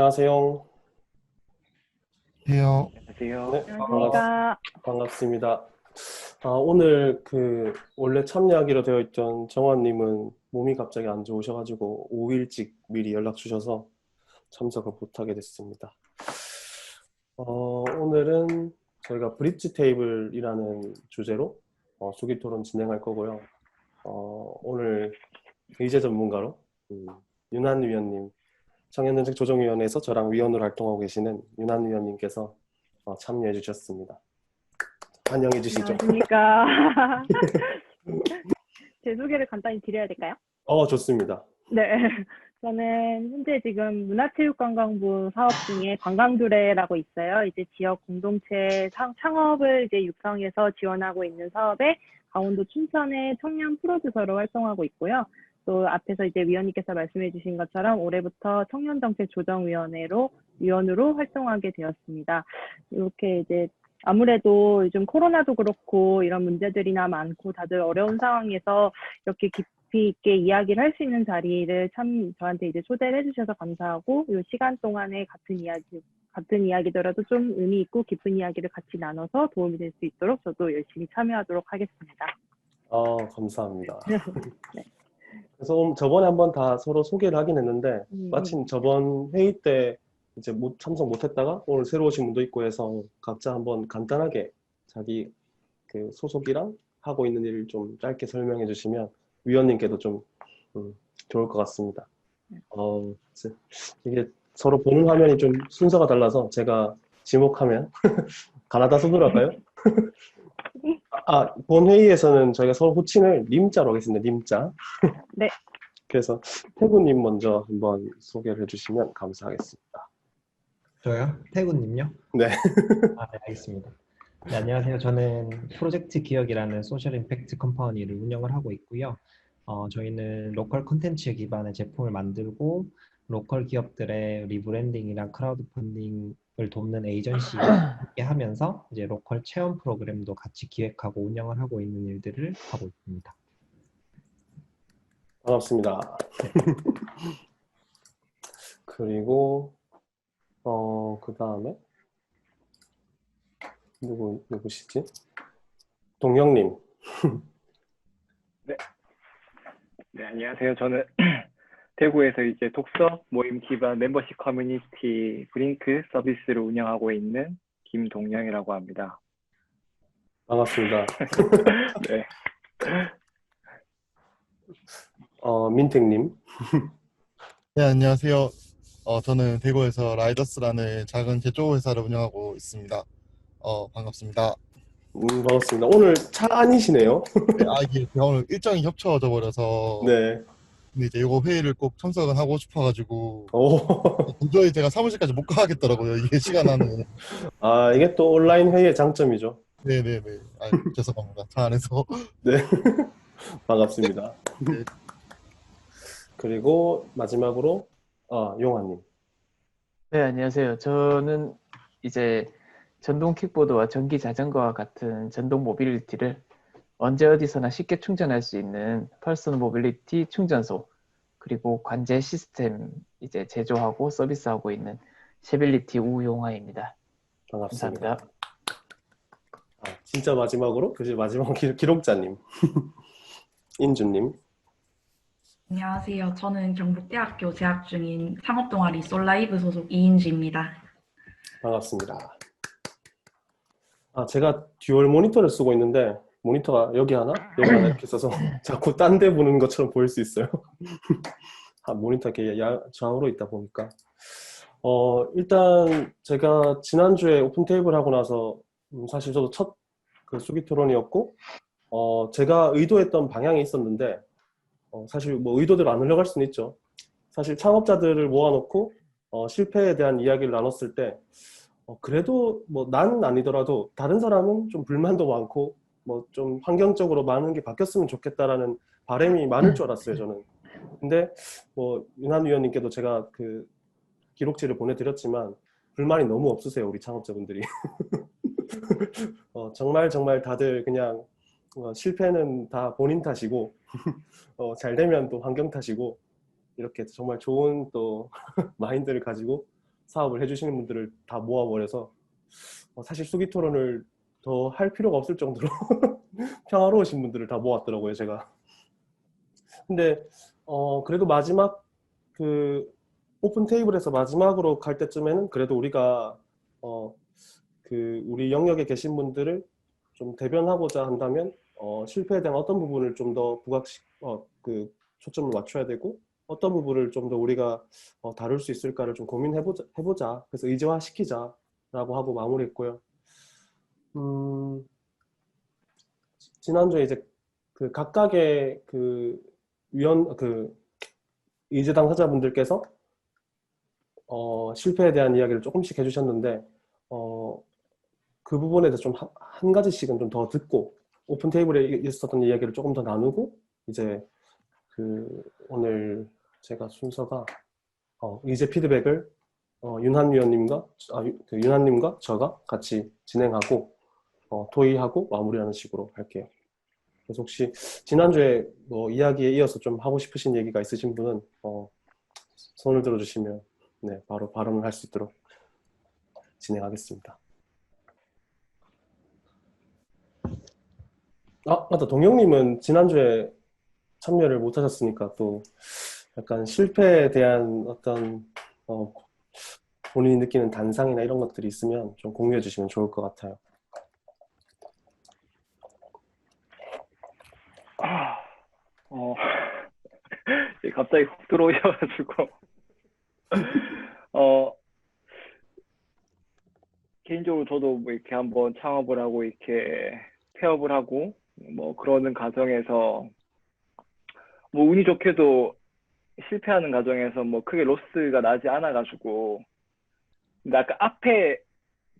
안녕하세요. 해요. 안녕하세요. 네, 안녕하십니까. 반갑습니다. 오늘 원래 참여하기로 되어 있던 정환님은 몸이 갑자기 안 좋으셔가지고 5일씩 미리 연락 주셔서 참석을 못하게 됐습니다. 오늘은 저희가 브릿지 테이블이라는 주제로 수기 토론 진행할 거고요. 오늘 의제 전문가로 윤한 위원님, 청년정책조정위원회에서 저랑 위원으로 활동하고 계시는 윤한 위원님께서 참여해 주셨습니다. 환영해 주시죠. 안녕하십니까. 제 소개를 간단히 드려야 될까요? 좋습니다. 네. 저는 현재 지금 문화체육관광부 사업 중에 관광두레라고 있어요. 이제 지역 공동체 창업을 이제 육성해서 지원하고 있는 사업에 강원도 춘천의 청년 프로듀서로 활동하고 있고요. 또 앞에서 이제 위원님께서 말씀해 주신 것처럼 올해부터 청년정책조정위원회로 위원으로 활동하게 되었습니다. 이렇게 이제 아무래도 요즘 코로나도 그렇고 이런 문제들이나 많고 다들 어려운 상황에서 이렇게 깊이 있게 이야기를 할 수 있는 자리를 참 저한테 이제 초대를 해주셔서 감사하고 이 시간 동안에 같은 이야기더라도 좀 의미 있고 깊은 이야기를 같이 나눠서 도움이 될 수 있도록 저도 열심히 참여하도록 하겠습니다. 감사합니다. 네. 그래서 저번에 한번 다 서로 소개를 하긴 했는데 마침 저번 회의 때 이제 참석 못했다가 오늘 새로 오신 분도 있고 해서 각자 한번 간단하게 자기 그 소속이랑 하고 있는 일을 좀 짧게 설명해 주시면 위원님께도 좀 좋을 것 같습니다. 이게 서로 보는 화면이 좀 순서가 달라서 제가 지목하면 가나다 순으로 할까요? 본 회의에서는 저희가 서로 호칭을 님자로 하겠습니다. 님자. 네. 그래서 태구님 먼저 한번 소개를 해주시면 감사하겠습니다. 저요? 태구님요? 네. 네, 알겠습니다. 네, 안녕하세요. 저는 프로젝트 기억이라는 소셜 임팩트 컴퍼니를 운영을 하고 있고요. 저희는 로컬 콘텐츠 기반의 제품을 만들고 로컬 기업들의 리브랜딩이랑 크라우드 펀딩을 돕는 에이전시와 함께 하면서 이제 로컬 체험 프로그램도 같이 기획하고 운영을 하고 있는 일들을 하고 있습니다. 반갑습니다. 그리고 그 다음에 누구시지? 동영님. 네, 안녕하세요. 저는 대구에서 이제 독서 모임 기반 멤버십 커뮤니티 브링크 서비스를 운영하고 있는 김동영이라고 합니다. 반갑습니다. 네. 민택님. 네, 안녕하세요. 저는 대구에서 라이더스라는 작은 제조 회사를 운영하고 있습니다. 반갑습니다. 반갑습니다. 오늘 차 아니시네요? 네, 이게 제가 오늘 일정이 겹쳐져 버려서 네. 근데 이제 이거 회의를 꼭 참석은 하고 싶어가지고 오. 도저히 제가 사무실까지 못 가겠더라고요. 이게 시간 안에. 이게 또 온라인 회의의 장점이죠. 네네네. 죄송합니다. 차 안에서. 네. 반갑습니다. 네. 그리고 마지막으로 용환님. 네, 안녕하세요. 저는 이제 전동 킥보드와 전기 자전거와 같은 전동 모빌리티를 언제 어디서나 쉽게 충전할 수 있는 퍼스널 모빌리티 충전소 그리고 관제 시스템 이제 제조하고 서비스하고 있는 쉐빌리티 우용화입니다. 반갑습니다. 감사합니다. 진짜 마지막으로 마지막 기록자님. 인주님. 안녕하세요. 저는 경북대학교 재학 중인 창업동아리 솔라이브 소속 이인주입니다. 반갑습니다. 제가 듀얼 모니터를 쓰고 있는데 모니터가 여기 하나 이렇게 있어서 자꾸 딴 데 보는 것처럼 보일 수 있어요. 모니터 이렇게 좌우로 있다 보니까 일단 제가 지난주에 오픈 테이블 하고 나서 사실 저도 첫 수기 토론이었고 제가 의도했던 방향이 있었는데 사실 뭐 의도대로 안 흘러갈 수는 있죠. 사실 창업자들을 모아놓고 실패에 대한 이야기를 나눴을 때 그래도 뭐 난 아니더라도 다른 사람은 좀 불만도 많고 뭐 좀 환경적으로 많은 게 바뀌었으면 좋겠다라는 바람이 많을 줄 알았어요, 저는. 근데 뭐 윤한 위원님께도 제가 그 기록지를 보내드렸지만 불만이 너무 없으세요, 우리 창업자분들이. 정말 다들 그냥 실패는 다 본인 탓이고 잘 되면 또 환경 탓이고 이렇게 정말 좋은 또 마인드를 가지고 사업을 해주시는 분들을 다 모아버려서 사실 수기 토론을 더 할 필요가 없을 정도로 평화로우신 분들을 다 모았더라고요, 제가. 근데 그래도 마지막 그 오픈 테이블에서 마지막으로 갈 때쯤에는 그래도 우리가 그 우리 영역에 계신 분들을 좀 대변하고자 한다면 실패에 대한 어떤 부분을 좀 더 그 초점을 맞춰야 되고 어떤 부분을 좀 더 우리가 다룰 수 있을까를 좀 고민해보자. 그래서 의제화시키자라고 하고 마무리했고요. 지난주에 이제 그 각각의 그 의제 당사자분들께서 실패에 대한 이야기를 조금씩 해주셨는데 그 부분에 대해서 좀 한 가지씩은 좀 더 듣고 오픈 테이블에 있었던 이야기를 조금 더 나누고 이제 그 오늘 제가 순서가 의제 피드백을 윤한 위원님과 윤한님과 저가 같이 진행하고 토의하고 마무리하는 식으로 할게요. 그래서 혹시 지난주에 뭐 이야기에 이어서 좀 하고 싶으신 얘기가 있으신 분은 손을 들어주시면 네, 바로 발언을 할 수 있도록 진행하겠습니다. 맞다. 동영님은 지난주에 참여를 못 하셨으니까 또 약간 실패에 대한 어떤 본인이 느끼는 단상이나 이런 것들이 있으면 좀 공유해 주시면 좋을 것 같아요. 갑자기 훅 들어오셔가지고 개인적으로 저도 뭐 이렇게 한번 창업을 하고 이렇게 폐업을 하고 뭐 그러는 과정에서 뭐 운이 좋게도 실패하는 과정에서 뭐 크게 로스가 나지 않아가지고 근데 아까 앞에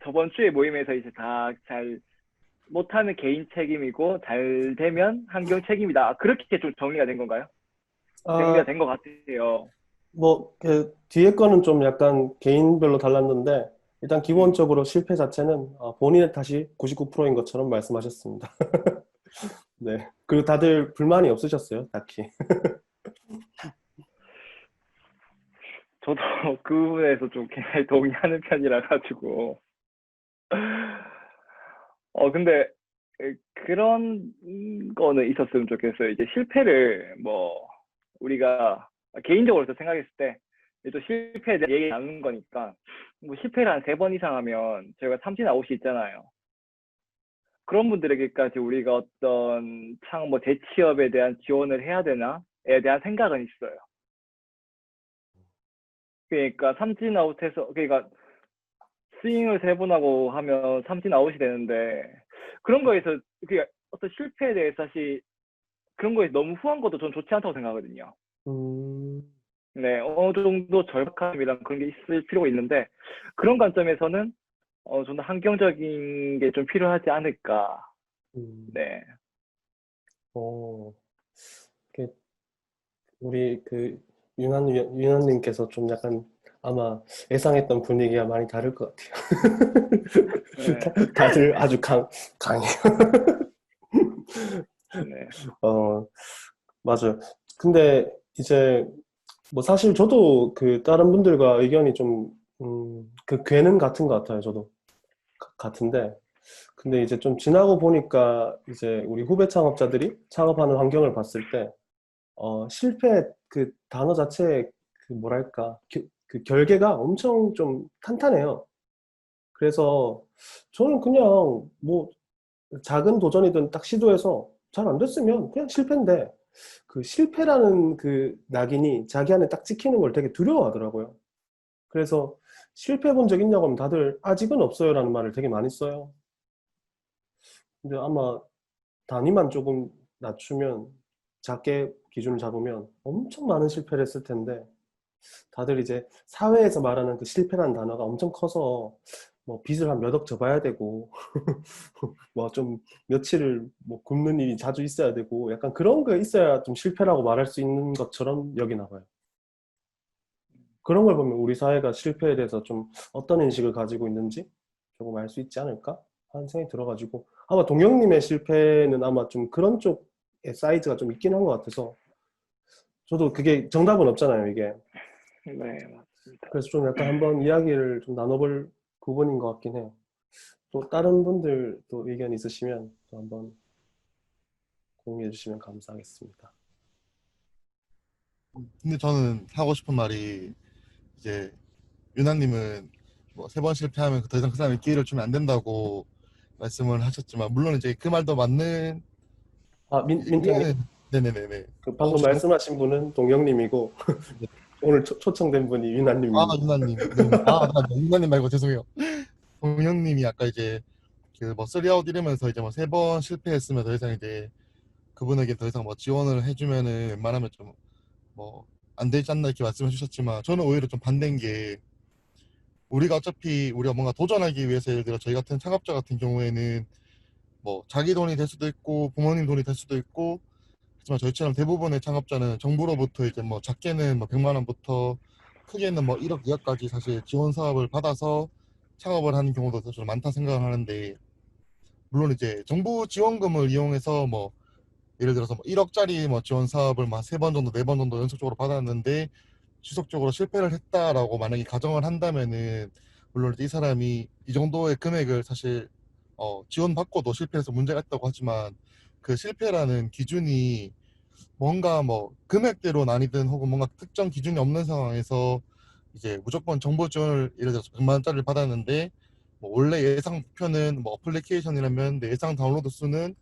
저번 주에 모임에서 이제 다 잘 못하면 개인 책임이고 잘 되면 환경 책임이다 그렇게 좀 정리가 된 건가요? 정리가 된 것 같아요. 뭐 그 뒤에 거는 좀 약간 개인별로 달랐는데 일단 기본적으로 실패 자체는 본인의 탓이 99%인 것처럼 말씀하셨습니다. 네. 그리고 다들 불만이 없으셨어요, 딱히. 저도 그 부분에서 좀 굉장히 동의하는 편이라 가지고 근데 그런 거는 있었으면 좋겠어요. 이제 실패를 뭐 우리가 개인적으로 생각했을 때 또 실패에 대한 얘기 나누는 거니까 뭐 실패를 한 3번 이상 하면 저희가 삼진 아웃이 있잖아요. 그런 분들에게까지 우리가 어떤 뭐 재취업에 대한 지원을 해야 되나에 대한 생각은 있어요. 그러니까 삼진 아웃해서 그러니까 스윙을 3번 하고 하면 삼진 아웃이 되는데 그런 거에서 그러니까 어떤 실패에 대해서 사실 그런 거에 너무 후한 것도 전 좋지 않다고 생각하거든요. 네, 어느 정도 절박함이랑 그런 게 있을 필요가 있는데 그런 관점에서는 좀 더 환경적인 게 좀 필요하지 않을까. 네. 이렇게 우리 그 윤한님께서 좀 약간 아마 예상했던 분위기가 많이 다를 것 같아요. 네. 다들 아주 강해요. 네. 맞아요. 근데 이제 뭐 사실 저도 그 다른 분들과 의견이 좀 그 괴는 같은 것 같아요. 저도 같은데 근데 이제 좀 지나고 보니까 이제 우리 후배 창업자들이 창업하는 환경을 봤을 때 실패 그 단어 자체의 그 뭐랄까 그 결계가 엄청 좀 탄탄해요. 그래서 저는 그냥 뭐 작은 도전이든 딱 시도해서 잘 안 됐으면 그냥 실패인데 그 실패라는 그 낙인이 자기 안에 딱 찍히는 걸 되게 두려워하더라고요. 그래서 실패해 본 적 있냐고 하면 다들 아직은 없어요 라는 말을 되게 많이 써요. 근데 아마 단위만 조금 낮추면 작게 기준을 잡으면 엄청 많은 실패를 했을 텐데 다들 이제 사회에서 말하는 그 실패라는 단어가 엄청 커서 뭐 빚을 한 몇 억 져봐야 되고 뭐 좀 며칠을 뭐 굶는 일이 자주 있어야 되고 약간 그런 거 있어야 좀 실패라고 말할 수 있는 것처럼 여기나 봐요. 그런 걸 보면 우리 사회가 실패에 대해서 좀 어떤 인식을 가지고 있는지 조금 알 수 있지 않을까 하는 생각이 들어가지고 아마 동영님의 실패는 아마 좀 그런 쪽의 사이즈가 좀 있긴 한 것 같아서 저도 그게 정답은 없잖아요, 이게. 네, 맞습니다. 그래서 좀 약간 한번 이야기를 좀 나눠볼 부분인 것 같긴 해요. 또 다른 분들 또 의견 있으시면 또 한번 공유해 주시면 감사하겠습니다. 근데 저는 하고 싶은 말이 이제 유나님은 뭐 3번 실패하면 더 이상 그 사람이 기회를 주면 안 된다고 말씀을 하셨지만 물론 이제 그 말도 맞는 아, 민택님, 이해는 네네네네. 그 방금 혹시 말씀하신 분은 동영님이고 오늘 초청된 분이 유나님입니다. 유나님 네. 나 유나님 말고 죄송해요. 동영님이 아까 이제 그 뭐 쓰리아웃 이러면서 이제 뭐 3번 실패했으면 더 이상 이제 그분에게 더 이상 뭐 지원을 해주면은 웬만하면 좀 뭐 안 되지 않나 이렇게 말씀해 주셨지만 저는 오히려 좀 반대인 게 우리가 뭔가 도전하기 위해서 예를 들어 저희 같은 창업자 같은 경우에는 뭐 자기 돈이 될 수도 있고 부모님 돈이 될 수도 있고 하지만 저희처럼 대부분의 창업자는 정부로부터 이제 뭐 작게는 뭐 100만 원부터 크게는 뭐 1억, 2억까지 사실 지원 사업을 받아서 창업을 하는 경우도 좀 많다 생각을 하는데 물론 이제 정부 지원금을 이용해서 뭐 예를 들어서 뭐 1억짜리 뭐 지원 사업을 막 3번 정도, 4번 정도 연속적으로 받았는데 지속적으로 실패를 했다라고 만약에 가정을 한다면은 물론 이 사람이 이 정도의 금액을 사실 지원받고도 실패해서 문제가 있다고 하지만 그 실패라는 기준이 뭔가 뭐 금액대로 아니든 혹은 뭔가 특정 기준이 없는 상황에서 이제 무조건 정보 지원을 예를 들어서 100만 원짜리를 받았는데 뭐 원래 예상 목표는 뭐 어플리케이션이라면 내 예상 다운로드 수는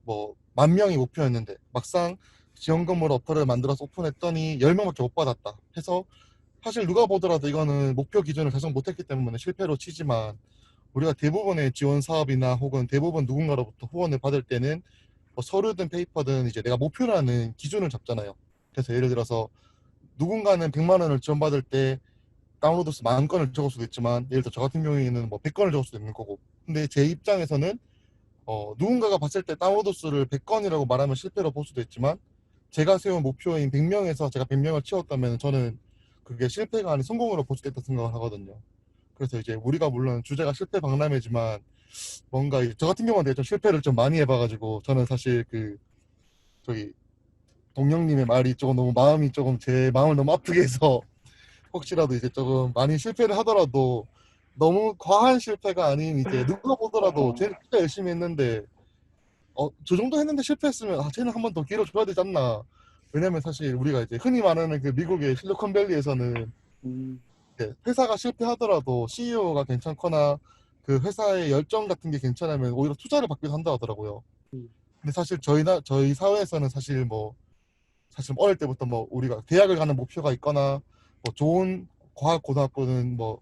뭐 10,000명이 목표였는데 막상 지원금으로 어플을 만들어서 오픈했더니 10명밖에 못 받았다 해서 사실 누가 보더라도 이거는 목표 기준을 달성 못했기 때문에 실패로 치지만 우리가 대부분의 지원 사업이나 혹은 대부분 누군가로부터 후원을 받을 때는 뭐 서류든 페이퍼든 이제 내가 목표라는 기준을 잡잖아요. 그래서 예를 들어서 누군가는 100만 원을 지원받을 때 다운로드 수 10,000건을 적을 수도 있지만 예를 들어 저 같은 경우에는 뭐 100건을 적을 수도 있는 거고 근데 제 입장에서는 누군가가 봤을 때 다운로드 수를 100건이라고 말하면 실패로 볼 수도 있지만 제가 세운 목표인 100명에서 제가 100명을 채웠다면 저는 그게 실패가 아닌 성공으로 볼 수 있다고 생각을 하거든요. 그래서 이제 우리가 물론 주제가 실패 박람회지만 뭔가 저 같은 경우는 되게 좀 실패를 좀 많이 해봐가지고 저는 사실 그 저기 동영님의 말이 조금 너무 마음이 조금 제 마음을 너무 아프게 해서 혹시라도 이제 조금 많이 실패를 하더라도 너무 과한 실패가 아닌 이제 누가 보더라도 쟤는 진짜 열심히 했는데 저 정도 했는데 실패했으면 쟤는 한 번 더 기회를 줘야 되지 않나. 왜냐면 사실 우리가 이제 흔히 말하는 그 미국의 실리콘밸리에서는 이제 회사가 실패하더라도 CEO가 괜찮거나 그 회사의 열정 같은 게 괜찮으면 오히려 투자를 받기도 한다 하더라고요. 근데 사실 저희 사회에서는 사실 어릴 때부터 뭐 우리가 대학을 가는 목표가 있거나 뭐 좋은 과학 고등학교는 뭐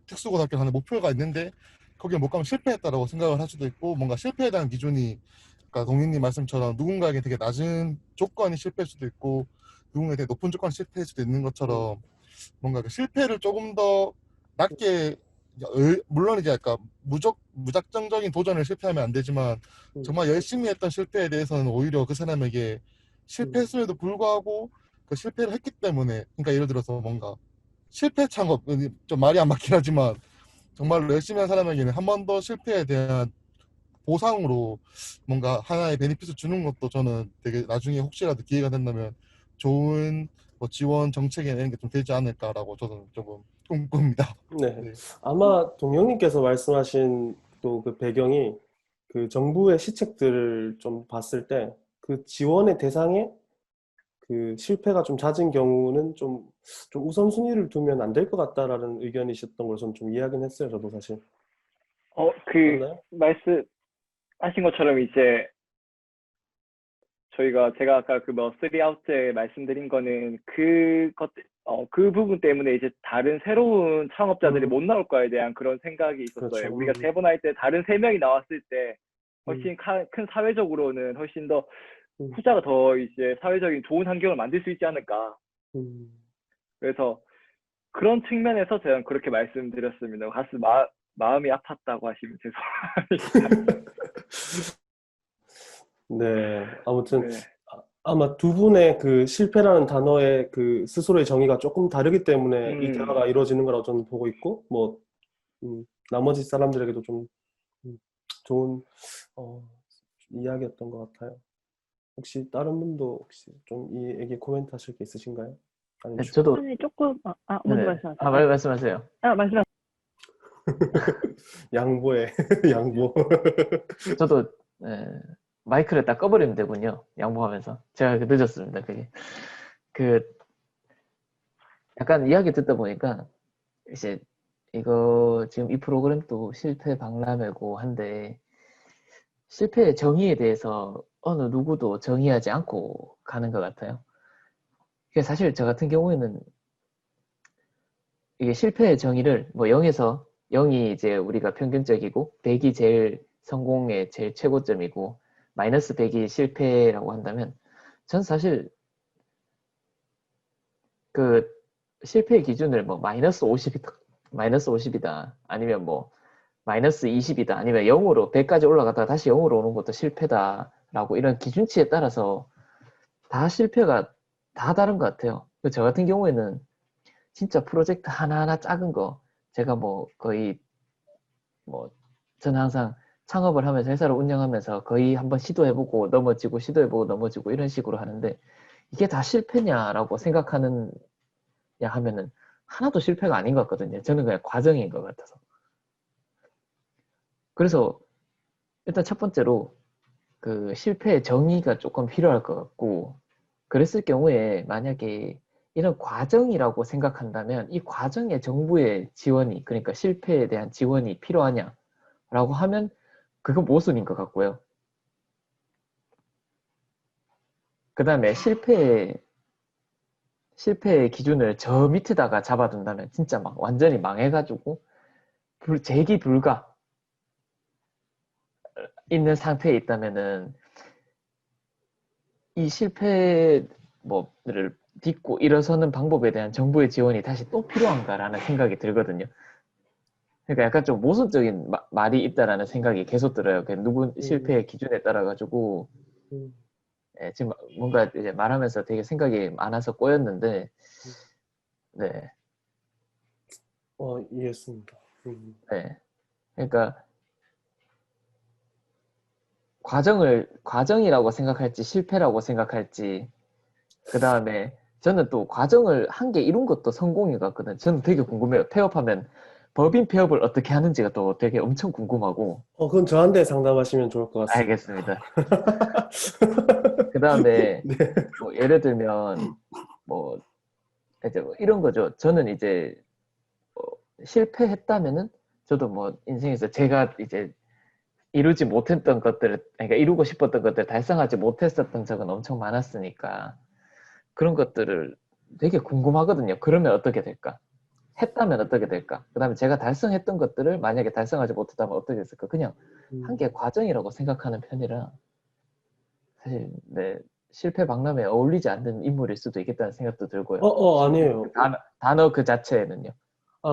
특수고등학교 가는 목표가 있는데 거기에 못 가면 실패했다라고 생각을 할 수도 있고 뭔가 실패에 대한 기준이 아까 동희님 말씀처럼 누군가에게 되게 낮은 조건이 실패할 수도 있고 누군가에게 되게 높은 조건이 실패할 수도 있는 것처럼 뭔가 그 실패를 조금 더 낮게 물론 이제 약간 무작정적인 도전을 실패하면 안 되지만 정말 열심히 했던 실패에 대해서는 오히려 그 사람에게 실패했음에도 불구하고 그 실패를 했기 때문에 그러니까 예를 들어서 뭔가 실패 창업 좀 말이 안 맞긴 하지만 정말로 열심히 한 사람에게는 한 번 더 실패에 대한 보상으로 뭔가 하나의 베니핏을 주는 것도 저는 되게 나중에 혹시라도 기회가 된다면 좋은 뭐 지원 정책에 이런 게 좀 되지 않을까라고 저는 조금 꿈꿉니다. 네. 네. 아마 동영님께서 말씀하신 또 그 배경이 그 정부의 시책들을 좀 봤을 때 그 지원의 대상에 그 실패가 좀 잦은 경우는 좀 우선순위를 두면 안 될 것 같다라는 의견이셨던 걸 저는 좀 이해하긴 했어요. 저도 사실. 그 맞나요? 말씀하신 것처럼 이제 제가 아까 그 뭐 쓰리아웃 때 말씀드린 거는 그 부분 때문에 이제 다른 새로운 창업자들이 못 나올 거에 대한 그런 생각이 있었어요. 그렇죠. 우리가 대본할 때 다른 3명이 나왔을 때 훨씬 음. 큰 사회적으로는 훨씬 더 음. 후자가 더 이제 사회적인 좋은 환경을 만들 수 있지 않을까. 음. 그래서 그런 측면에서 제가 그렇게 말씀드렸습니다. 가슴 마음이 아팠다고 하시면 죄송합니다. 네. 아무튼 네. 아마 두 분의 그 실패라는 단어의 그 스스로의 정의가 조금 다르기 때문에 이 대화가 이루어지는 거라고 저는 보고 있고, 뭐, 나머지 사람들에게도 좀 좋은, 어, 이야기였던 것 같아요. 혹시 다른 분도 혹시 좀 이 얘기 코멘트 하실 게 있으신가요? 아니면 저도 아니, 조금, 먼저 네. 말씀하세요. 말씀하세요. 말씀하세요. 양보해. 양보. 저도 마이크를 딱 꺼버리면 되군요. 양보하면서. 제가 늦었습니다. 그게. 그 약간 이야기 듣다 보니까 이제 이거 지금 이 프로그램도 실패 박람회고 한데 실패의 정의에 대해서 어느 누구도 정의하지 않고 가는 것 같아요. 그게 사실 저 같은 경우에는 이게 실패의 정의를 뭐 0에서 0이 이제 우리가 평균적이고 100이 제일 성공의 제일 최고점이고 마이너스 100이 실패라고 한다면 전 사실 그 실패의 기준을 뭐 마이너스 50이다 아니면 뭐 마이너스 20이다 아니면 0으로 100까지 올라갔다가 다시 0으로 오는 것도 실패다라고 이런 기준치에 따라서 다 실패가 다 다른 것 같아요. 저 같은 경우에는 진짜 프로젝트 하나하나 작은 거 제가 뭐 거의 뭐 저는 항상 창업을 하면서 회사를 운영하면서 거의 한번 시도해보고 넘어지고 시도해보고 넘어지고 이런 식으로 하는데 이게 다 실패냐라고 생각하느냐 하면은 하나도 실패가 아닌 것 같거든요. 저는 그냥 과정인 것 같아서. 그래서 일단 첫 번째로 그 실패의 정의가 조금 필요할 것 같고 그랬을 경우에 만약에 이런 과정이라고 생각한다면 이 과정에 정부의 지원이 그러니까 실패에 대한 지원이 필요하냐라고 하면 그건 모순인 것 같고요. 그 다음에 실패의 기준을 저 밑에다가 잡아둔다면 진짜 막 완전히 망해가지고 재기 불가 있는 상태에 있다면은 이 실패 뭐를 딛고 일어서는 방법에 대한 정부의 지원이 다시 또 필요한가라는 생각이 들거든요. 그러니까 약간 좀 모순적인 말이 있다라는 생각이 계속 들어요. 누군 실패의 기준에 따라 가지고 지금 뭔가 이제 말하면서 되게 생각이 많아서 꼬였는데, 네, 이해했습니다. 네, 그러니까 과정이라고 생각할지 실패라고 생각할지, 그 다음에 저는 또 과정을 한 개 이룬 것도 성공인 것 같거든요. 저는 되게 궁금해요. 폐업하면 법인 폐업을 어떻게 하는지가 또 되게 엄청 궁금하고. 그건 저한테 상담하시면 좋을 것 같습니다. 알겠습니다. 그 다음에 네. 뭐 예를 들면 뭐 이제 뭐 이런 거죠. 저는 이제 실패했다면은 저도 뭐 인생에서 제가 이제 이루지 못했던 것들을 그러니까 이루고 싶었던 것들을 달성하지 못했었던 적은 엄청 많았으니까 그런 것들을 되게 궁금하거든요. 그러면 어떻게 될까? 했다면 어떻게 될까? 그 다음에 제가 달성했던 것들을 만약에 달성하지 못했다면 어떻게 됐을까? 그냥 한 개 과정이라고 생각하는 편이라 사실 네, 실패 박람회에 어울리지 않는 인물일 수도 있겠다는 생각도 들고요. 아니에요. 단어 그 자체는요.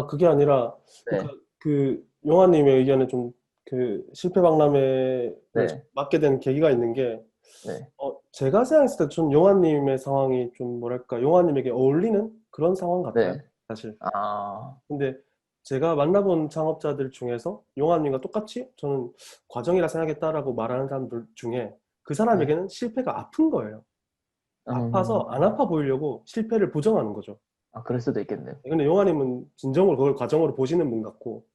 그게 아니라, 네. 그러니까 그 용화님의 의견에 좀 그 실패 박람회를 네. 맡게 된 계기가 있는 게, 네. 제가 생각했을 때 좀 용화님의 상황이 좀 뭐랄까, 용화님에게 어울리는 그런 상황 같아요, 네. 사실. 아, 근데 제가 만나본 창업자들 중에서 용화님과 똑같이 저는 과정이라 생각했다라고 말하는 사람들 중에 그 사람에게는 실패가 아픈 거예요. 아파서 안 아파 보이려고 실패를 부정하는 거죠. 그럴 수도 있겠네요. 근데 용화님은 진정으로 그걸 과정으로 보시는 분 같고,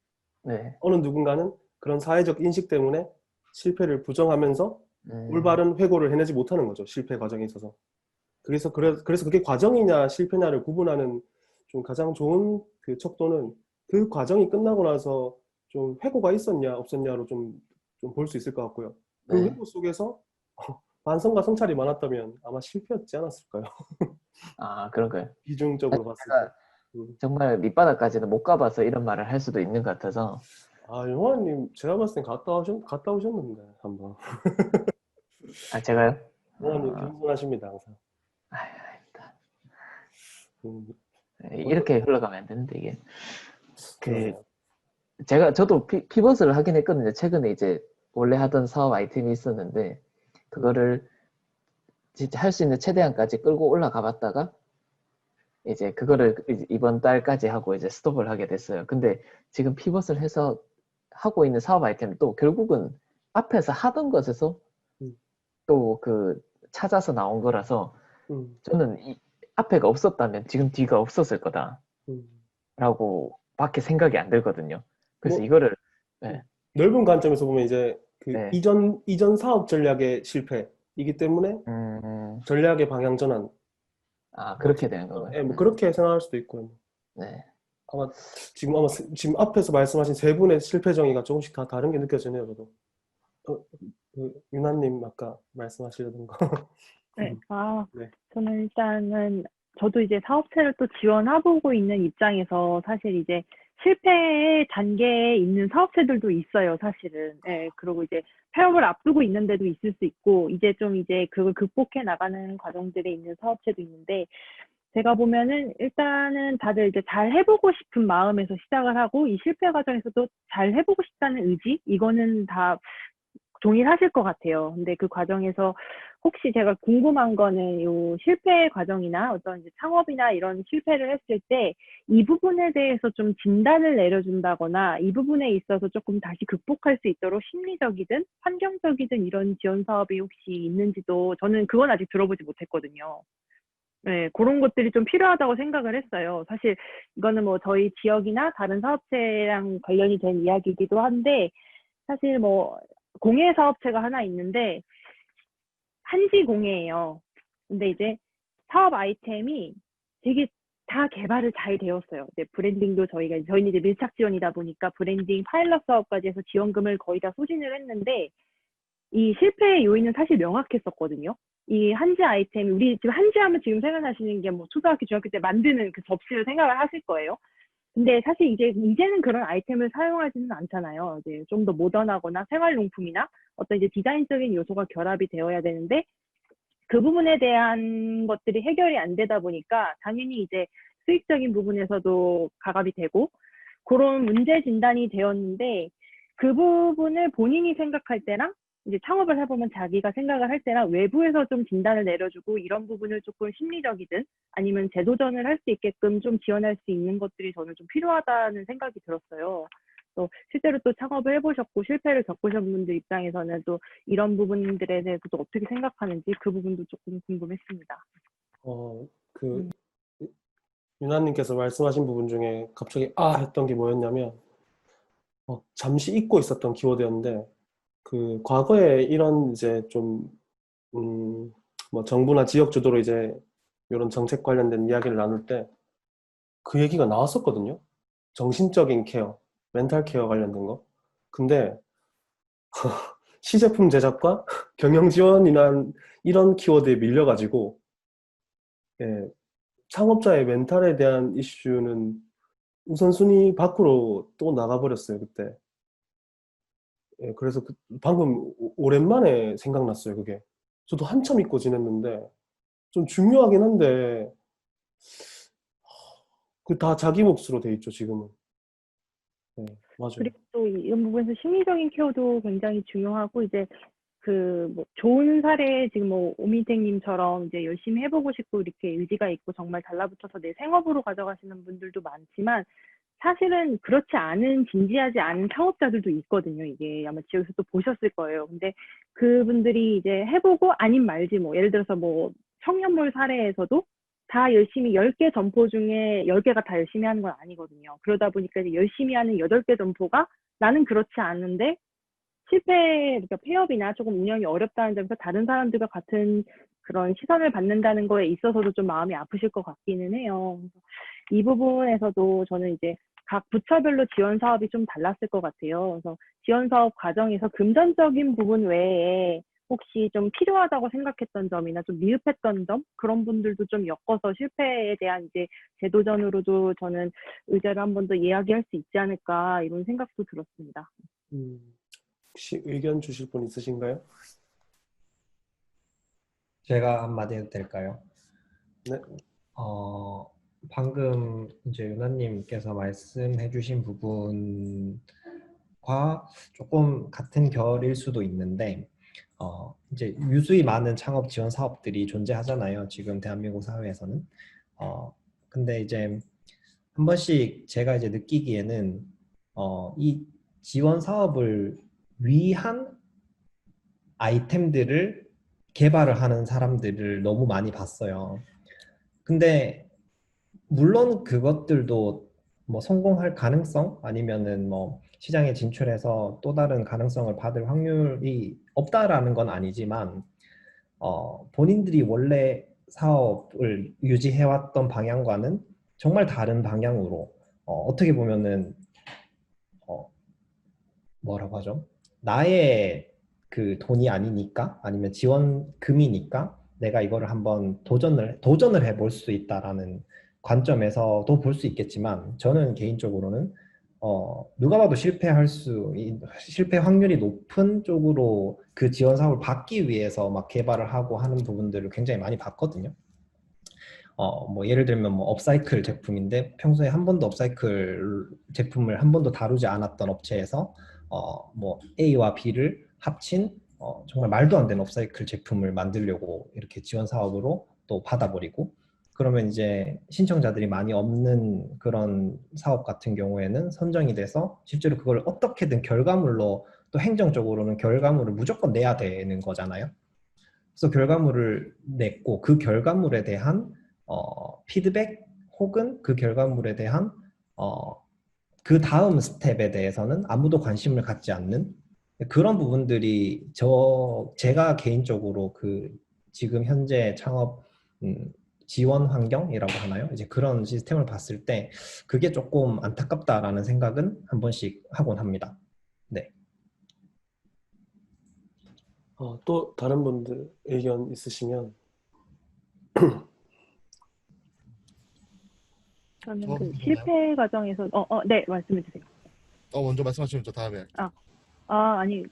네. 어느 누군가는 그런 사회적 인식 때문에 실패를 부정하면서 올바른 회고를 해내지 못하는 거죠. 실패 과정에 있어서. 그래서 그게 과정이냐 실패냐를 구분하는 좀 가장 좋은 그 척도는 그 과정이 끝나고 나서 좀 회고가 있었냐 없었냐로 좀 볼 수 있을 것 같고요. 그 네. 회고 속에서 반성과 성찰이 많았다면 아마 실패였지 않았을까요? 그런가요? 비중적으로 봤을 때. 정말 밑바닥까지는 못 가봐서 이런 말을 할 수도 있는 것 같아서. 용화님 제가 봤을 땐 갔다 오셨는데 한번. 제가요? 용화님 겸손하십니다 항상. 아닙니다. 음, 이렇게 흘러가면 안 되는데 이게. 그러네요. 저도 피벗을 하긴 했거든요. 최근에 이제 원래 하던 사업 아이템이 있었는데 그거를 진짜 할 수 있는 최대한까지 끌고 올라가 봤다가 이제 그거를 이번 달까지 하고 이제 스톱을 하게 됐어요. 근데 지금 피벗을 해서 하고 있는 사업 아이템도 결국은 앞에서 하던 것에서 또 그 찾아서 나온 거라서 저는 앞에가 없었다면 지금 뒤가 없었을 음. 거다라고 밖에 생각이 안 들거든요. 그래서 뭐 이거를 네, 넓은 관점에서 보면 이제 그 네. 이전 사업 전략의 실패이기 때문에 전략의 방향 전환. 그렇게 되는 건가요? 예, 뭐 그렇게 생각할 수도 있고요. 네. 아마 지금 앞에서 말씀하신 세 분의 실패 정의가 조금씩 다 다른 게 느껴지네요, 저도. 유나님 아까 말씀하시려던 거. 네. 네. 저는 일단은 저도 이제 사업체를 또 지원해보고 있는 입장에서 사실 이제 실패의 단계에 있는 사업체들도 있어요, 사실은. 예, 그리고 이제 폐업을 앞두고 있는 데도 있을 수 있고, 이제 그걸 극복해 나가는 과정들에 있는 사업체도 있는데, 제가 보면은 일단은 다들 이제 잘 해보고 싶은 마음에서 시작을 하고, 이 실패 과정에서도 잘 해보고 싶다는 의지? 이거는 다 동일하실 것 같아요. 근데 그 과정에서 혹시 제가 궁금한 거는 요 실패 과정이나 어떤 이제 창업이나 이런 실패를 했을 때 이 부분에 대해서 좀 진단을 내려준다거나 이 부분에 있어서 조금 다시 극복할 수 있도록 심리적이든 환경적이든 이런 지원 사업이 혹시 있는지도 저는 그건 아직 들어보지 못했거든요. 네, 그런 것들이 좀 필요하다고 생각을 했어요. 사실 이거는 뭐 저희 지역이나 다른 사업체랑 관련이 된 이야기이기도 한데 사실 뭐 공예 사업체가 하나 있는데 한지 공예예요. 근데 이제 사업 아이템이 되게 다 개발을 잘 되었어요. 이제 브랜딩도 저희는 이제 밀착 지원이다 보니까 브랜딩 파일럿 사업까지 해서 지원금을 거의 다 소진을 했는데 이 실패의 요인은 사실 명확했었거든요. 이 한지 아이템이 우리 지금 한지 하면 지금 생각나시는 게 뭐 초등학교, 중학교 때 만드는 그 접시를 생각을 하실 거예요. 근데 사실 이제는 그런 아이템을 사용하지는 않잖아요. 이제 좀 더 모던하거나 생활용품이나 어떤 이제 디자인적인 요소가 결합이 되어야 되는데 그 부분에 대한 것들이 해결이 안 되다 보니까 당연히 이제 수익적인 부분에서도 가갑이 되고 그런 문제 진단이 되었는데 그 부분을 본인이 생각할 때랑 이제 창업을 해보면 자기가 생각을 할 때랑 외부에서 좀 진단을 내려주고 이런 부분을 조금 심리적이든 아니면 재도전을 할 수 있게끔 좀 지원할 수 있는 것들이 저는 좀 필요하다는 생각이 들었어요. 또 실제로 또 창업을 해보셨고 실패를 겪으신 분들 입장에서는 또 이런 부분들에 대해서 또 어떻게 생각하는지 그 부분도 조금 궁금했습니다. 그 유나님께서 말씀하신 부분 중에 갑자기 했던 게 뭐였냐면 잠시 잊고 있었던 키워드였는데 그 과거에 이런 이제 좀 뭐 정부나 지역 주도로 이제 이런 정책 관련된 이야기를 나눌 때 그 얘기가 나왔었거든요. 정신적인 케어, 멘탈 케어 관련된 거. 근데 시제품 제작과 경영 지원이나 이런 키워드에 밀려가지고 예, 창업자의 멘탈에 대한 이슈는 우선순위 밖으로 또 나가버렸어요, 그때. 예, 그래서 방금 오랜만에 생각났어요, 그게. 저도 한참 잊고 지냈는데, 좀 중요하긴 한데, 그 다 자기 몫으로 돼 있죠, 지금은. 네, 맞아요. 그리고 또 이런 부분에서 심리적인 케어도 굉장히 중요하고 이제 그 뭐 좋은 사례 지금 뭐 오민택님처럼 이제 열심히 해보고 싶고 이렇게 의지가 있고 정말 달라붙어서 내 생업으로 가져가시는 분들도 많지만 사실은 그렇지 않은 진지하지 않은 창업자들도 있거든요. 이게 아마 지역에서 또 보셨을 거예요. 근데 그분들이 이제 해보고 아님 말지 뭐 예를 들어서 뭐 청년몰 사례에서도 다 열심히 10개 점포 중에 10개가 다 열심히 하는 건 아니거든요. 그러다 보니까 이제 열심히 하는 8개 점포가 나는 그렇지 않은데 그러니까 폐업이나 조금 운영이 어렵다는 점에서 다른 사람들과 같은 그런 시선을 받는다는 거에 있어서도 좀 마음이 아프실 것 같기는 해요. 그래서 이 부분에서도 저는 이제 각 부처별로 지원 사업이 좀 달랐을 것 같아요. 그래서 지원 사업 과정에서 금전적인 부분 외에 혹시 좀 필요하다고 생각했던 점이나 좀 미흡했던 점 그런 분들도 좀 엮어서 실패에 대한 이제 재도전으로도 저는 의제를 한 번 더 이야기할 수 있지 않을까 이런 생각도 들었습니다. 혹시 의견 주실 분 있으신가요? 제가 한마디 해도 될까요? 네. 방금 이제 유나님께서 말씀해주신 부분과 조금 같은 결일 수도 있는데, 이제 유수히 많은 창업 지원 사업들이 존재하잖아요. 지금 대한민국 사회에서는. 근데 이제 한 번씩 제가 이제 느끼기에는 이 지원 사업을 위한 아이템들을 개발을 하는 사람들을 너무 많이 봤어요. 근데 물론 그것들도 뭐 성공할 가능성 아니면은 뭐 시장에 진출해서 또 다른 가능성을 받을 확률이 없다라는 건 아니지만 본인들이 원래 사업을 유지해왔던 방향과는 정말 다른 방향으로 어떻게 보면은 어, 뭐라고 하죠? 나의 그 돈이 아니니까 아니면 지원금이니까 내가 이거를 한번 도전을 해볼 수 있다라는 관점에서도 볼 수 있겠지만 저는 개인적으로는 누가 봐도 실패 확률이 높은 쪽으로 그 지원 사업을 받기 위해서 막 개발을 하고 하는 부분들을 굉장히 많이 봤거든요. 뭐 예를 들면 뭐 업사이클 제품인데 평소에 한 번도 업사이클 제품을 한 번도 다루지 않았던 업체에서 뭐 A와 B를 합친 정말 말도 안 되는 업사이클 제품을 만들려고 이렇게 지원 사업으로 또 받아버리고 그러면 이제 신청자들이 많이 없는 그런 사업 같은 경우에는 선정이 돼서 실제로 그걸 어떻게든 결과물로 또 행정적으로는 결과물을 무조건 내야 되는 거잖아요. 그래서 결과물을 냈고 그 결과물에 대한 피드백 혹은 그 결과물에 대한 그 다음 스텝에 대해서는 아무도 관심을 갖지 않는 그런 부분들이 제가 개인적으로 그 지금 현재 창업 지원 환경이라고 하나요? 이제 그런 시스템을 봤을 때 그게 조금 안타깝다라는 생각은 한 번씩 하곤 합니다. 네. 또 다른 분들 의견 있으시면. 저는 그 실패 과정에서 네, 말씀해 주세요. 먼저 말씀하시면 저 다음에 할게요. 아니,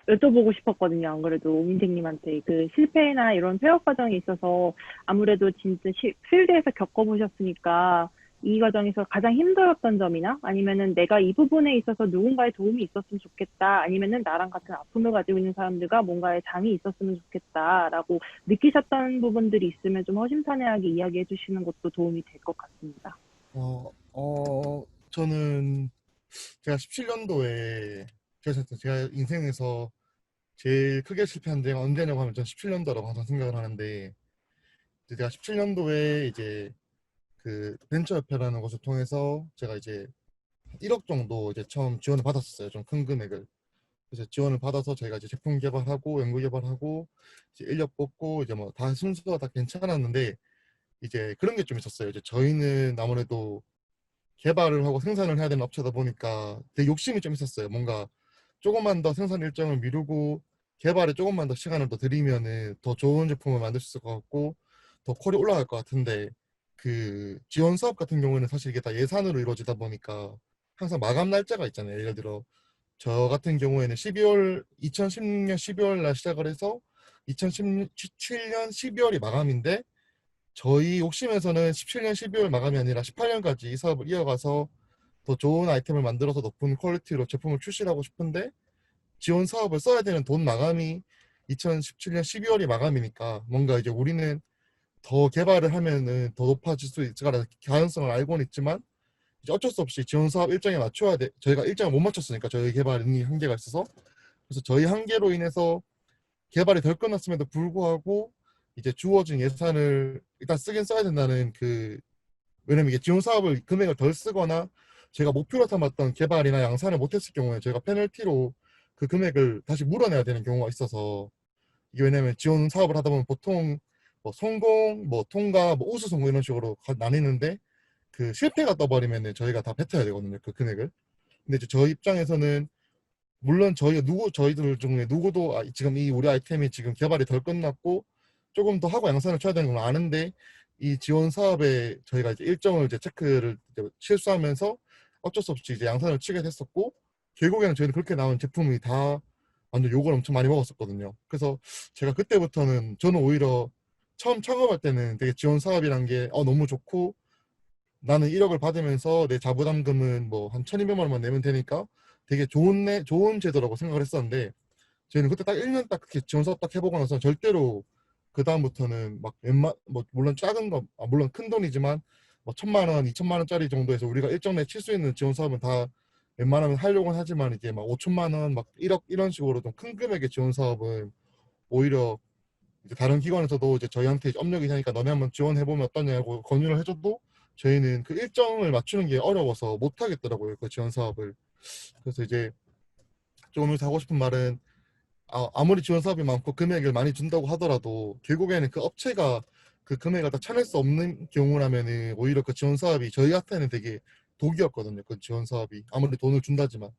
여쭤보고 싶었거든요. 안 그래도 오민택님한테 그 실패나 이런 폐업 과정에 있어서 아무래도 진짜 필드에서 겪어보셨으니까 이 과정에서 가장 힘들었던 점이나 아니면은 내가 이 부분에 있어서 누군가의 도움이 있었으면 좋겠다 아니면은 나랑 같은 아픔을 가지고 있는 사람들과 뭔가의 장이 있었으면 좋겠다라고 느끼셨던 부분들이 있으면 좀 허심탄회하게 이야기해 주시는 것도 도움이 될 것 같습니다. 저는 제가 17년도에 제가 인생에서 제일 크게 실패한 데가 언제냐고 하면 전 17년도라고 항상 생각을 하는데 제가 17년도에 이제 그 벤처협회라는 것을 통해서 제가 이제 1억 정도 이제 처음 지원을 받았었어요. 좀 큰 금액을. 그래서 지원을 받아서 저희가 이제 제품 개발하고 연구 개발하고 이제 인력 뽑고 이제 뭐 다 순서가 다 괜찮았는데 이제 그런 게 좀 있었어요. 이제 저희는 아무래도 개발을 하고 생산을 해야 되는 업체다 보니까 되게 욕심이 좀 있었어요. 뭔가 조금만 더 생산 일정을 미루고 개발에 조금만 더 시간을 더 들이면은 더 좋은 제품을 만들 수 있을 것 같고 더 퀄이 올라갈 것 같은데 그 지원 사업 같은 경우에는 사실 이게 다 예산으로 이루어지다 보니까 항상 마감 날짜가 있잖아요. 예를 들어 저 같은 경우에는 2016년 12월 날 시작을 해서 2017년 12월이 마감인데 저희 옥심에서는 17년 12월 마감이 아니라 18년까지 이 사업을 이어가서 더 좋은 아이템을 만들어서 높은 퀄리티로 제품을 출시하고 싶은데 지원 사업을 써야 되는 돈 마감이 2017년 12월이 마감이니까 뭔가 이제 우리는 더 개발을 하면은 더 높아질 수 있을 거라는 가능성을 알고는 있지만 이제 어쩔 수 없이 지원 사업 일정에 맞춰야 돼. 저희가 일정을 못 맞췄으니까 저희 개발이 한계가 있어서 그래서 저희 한계로 인해서 개발이 덜 끝났음에도 불구하고 이제 주어진 예산을 일단 쓰긴 써야 된다는 왜냐면 이게 지원 사업을 금액을 덜 쓰거나 제가 목표로 삼았던 개발이나 양산을 못했을 경우에 저희가 페널티로 그 금액을 다시 물어내야 되는 경우가 있어서 이게 왜냐면 지원 사업을 하다 보면 보통 뭐 성공, 뭐 통과, 뭐 우수 성공 이런 식으로 나뉘는데 그 실패가 떠버리면은 저희가 다 뱉어야 되거든요 그 금액을. 근데 이제 저희 입장에서는 물론 저희들 중에 누구도 지금 이 우리 아이템이 지금 개발이 덜 끝났고 조금 더 하고 양산을 쳐야 되는 걸 아는데 이 지원 사업에 저희가 이제 일정을 이제 체크를 이제 실수하면서 어쩔 수 없이 이제 양산을 치게 됐었고 결국에는 저희는 그렇게 나온 제품이 다 완전 욕을 엄청 많이 먹었었거든요. 그래서 제가 그때부터는 저는 오히려 처음 창업할 때는 되게 지원 사업이란 게 너무 좋고 나는 1억을 받으면서 내 자부담금은 뭐 한 1,200만 원만 내면 되니까 되게 좋은 제도라고 생각을 했었는데 저희는 그때 딱 1년 딱 그렇게 지원 사업 딱 해보고 나서 절대로 그 다음부터는 막 뭐 물론 작은 거 물론 큰 돈이지만 뭐 1,000만 원, 2,000만 원짜리 정도에서 우리가 일정 내에 칠 수 있는 지원 사업은 다 웬만하면 하려고는 하지만 이게 막 5천만 원, 막 1억 이런 식으로 좀 큰 금액의 지원 사업은 오히려 이제 다른 기관에서도 이제 저희한테 이제 업력이 되니까 너네 한번 지원해보면 어떠냐고 권유를 해줘도 저희는 그 일정을 맞추는 게 어려워서 못 하겠더라고요. 그 지원 사업을. 그래서 이제 좀 오늘 하고 싶은 말은 아무리 지원 사업이 많고 금액을 많이 준다고 하더라도 결국에는 그 업체가 그 금액을 다 쳐낼 수 없는 경우라면은 오히려 그 지원 사업이 저희한테는 되게 독이었거든요. 그 지원 사업이 아무리 돈을 준다지만.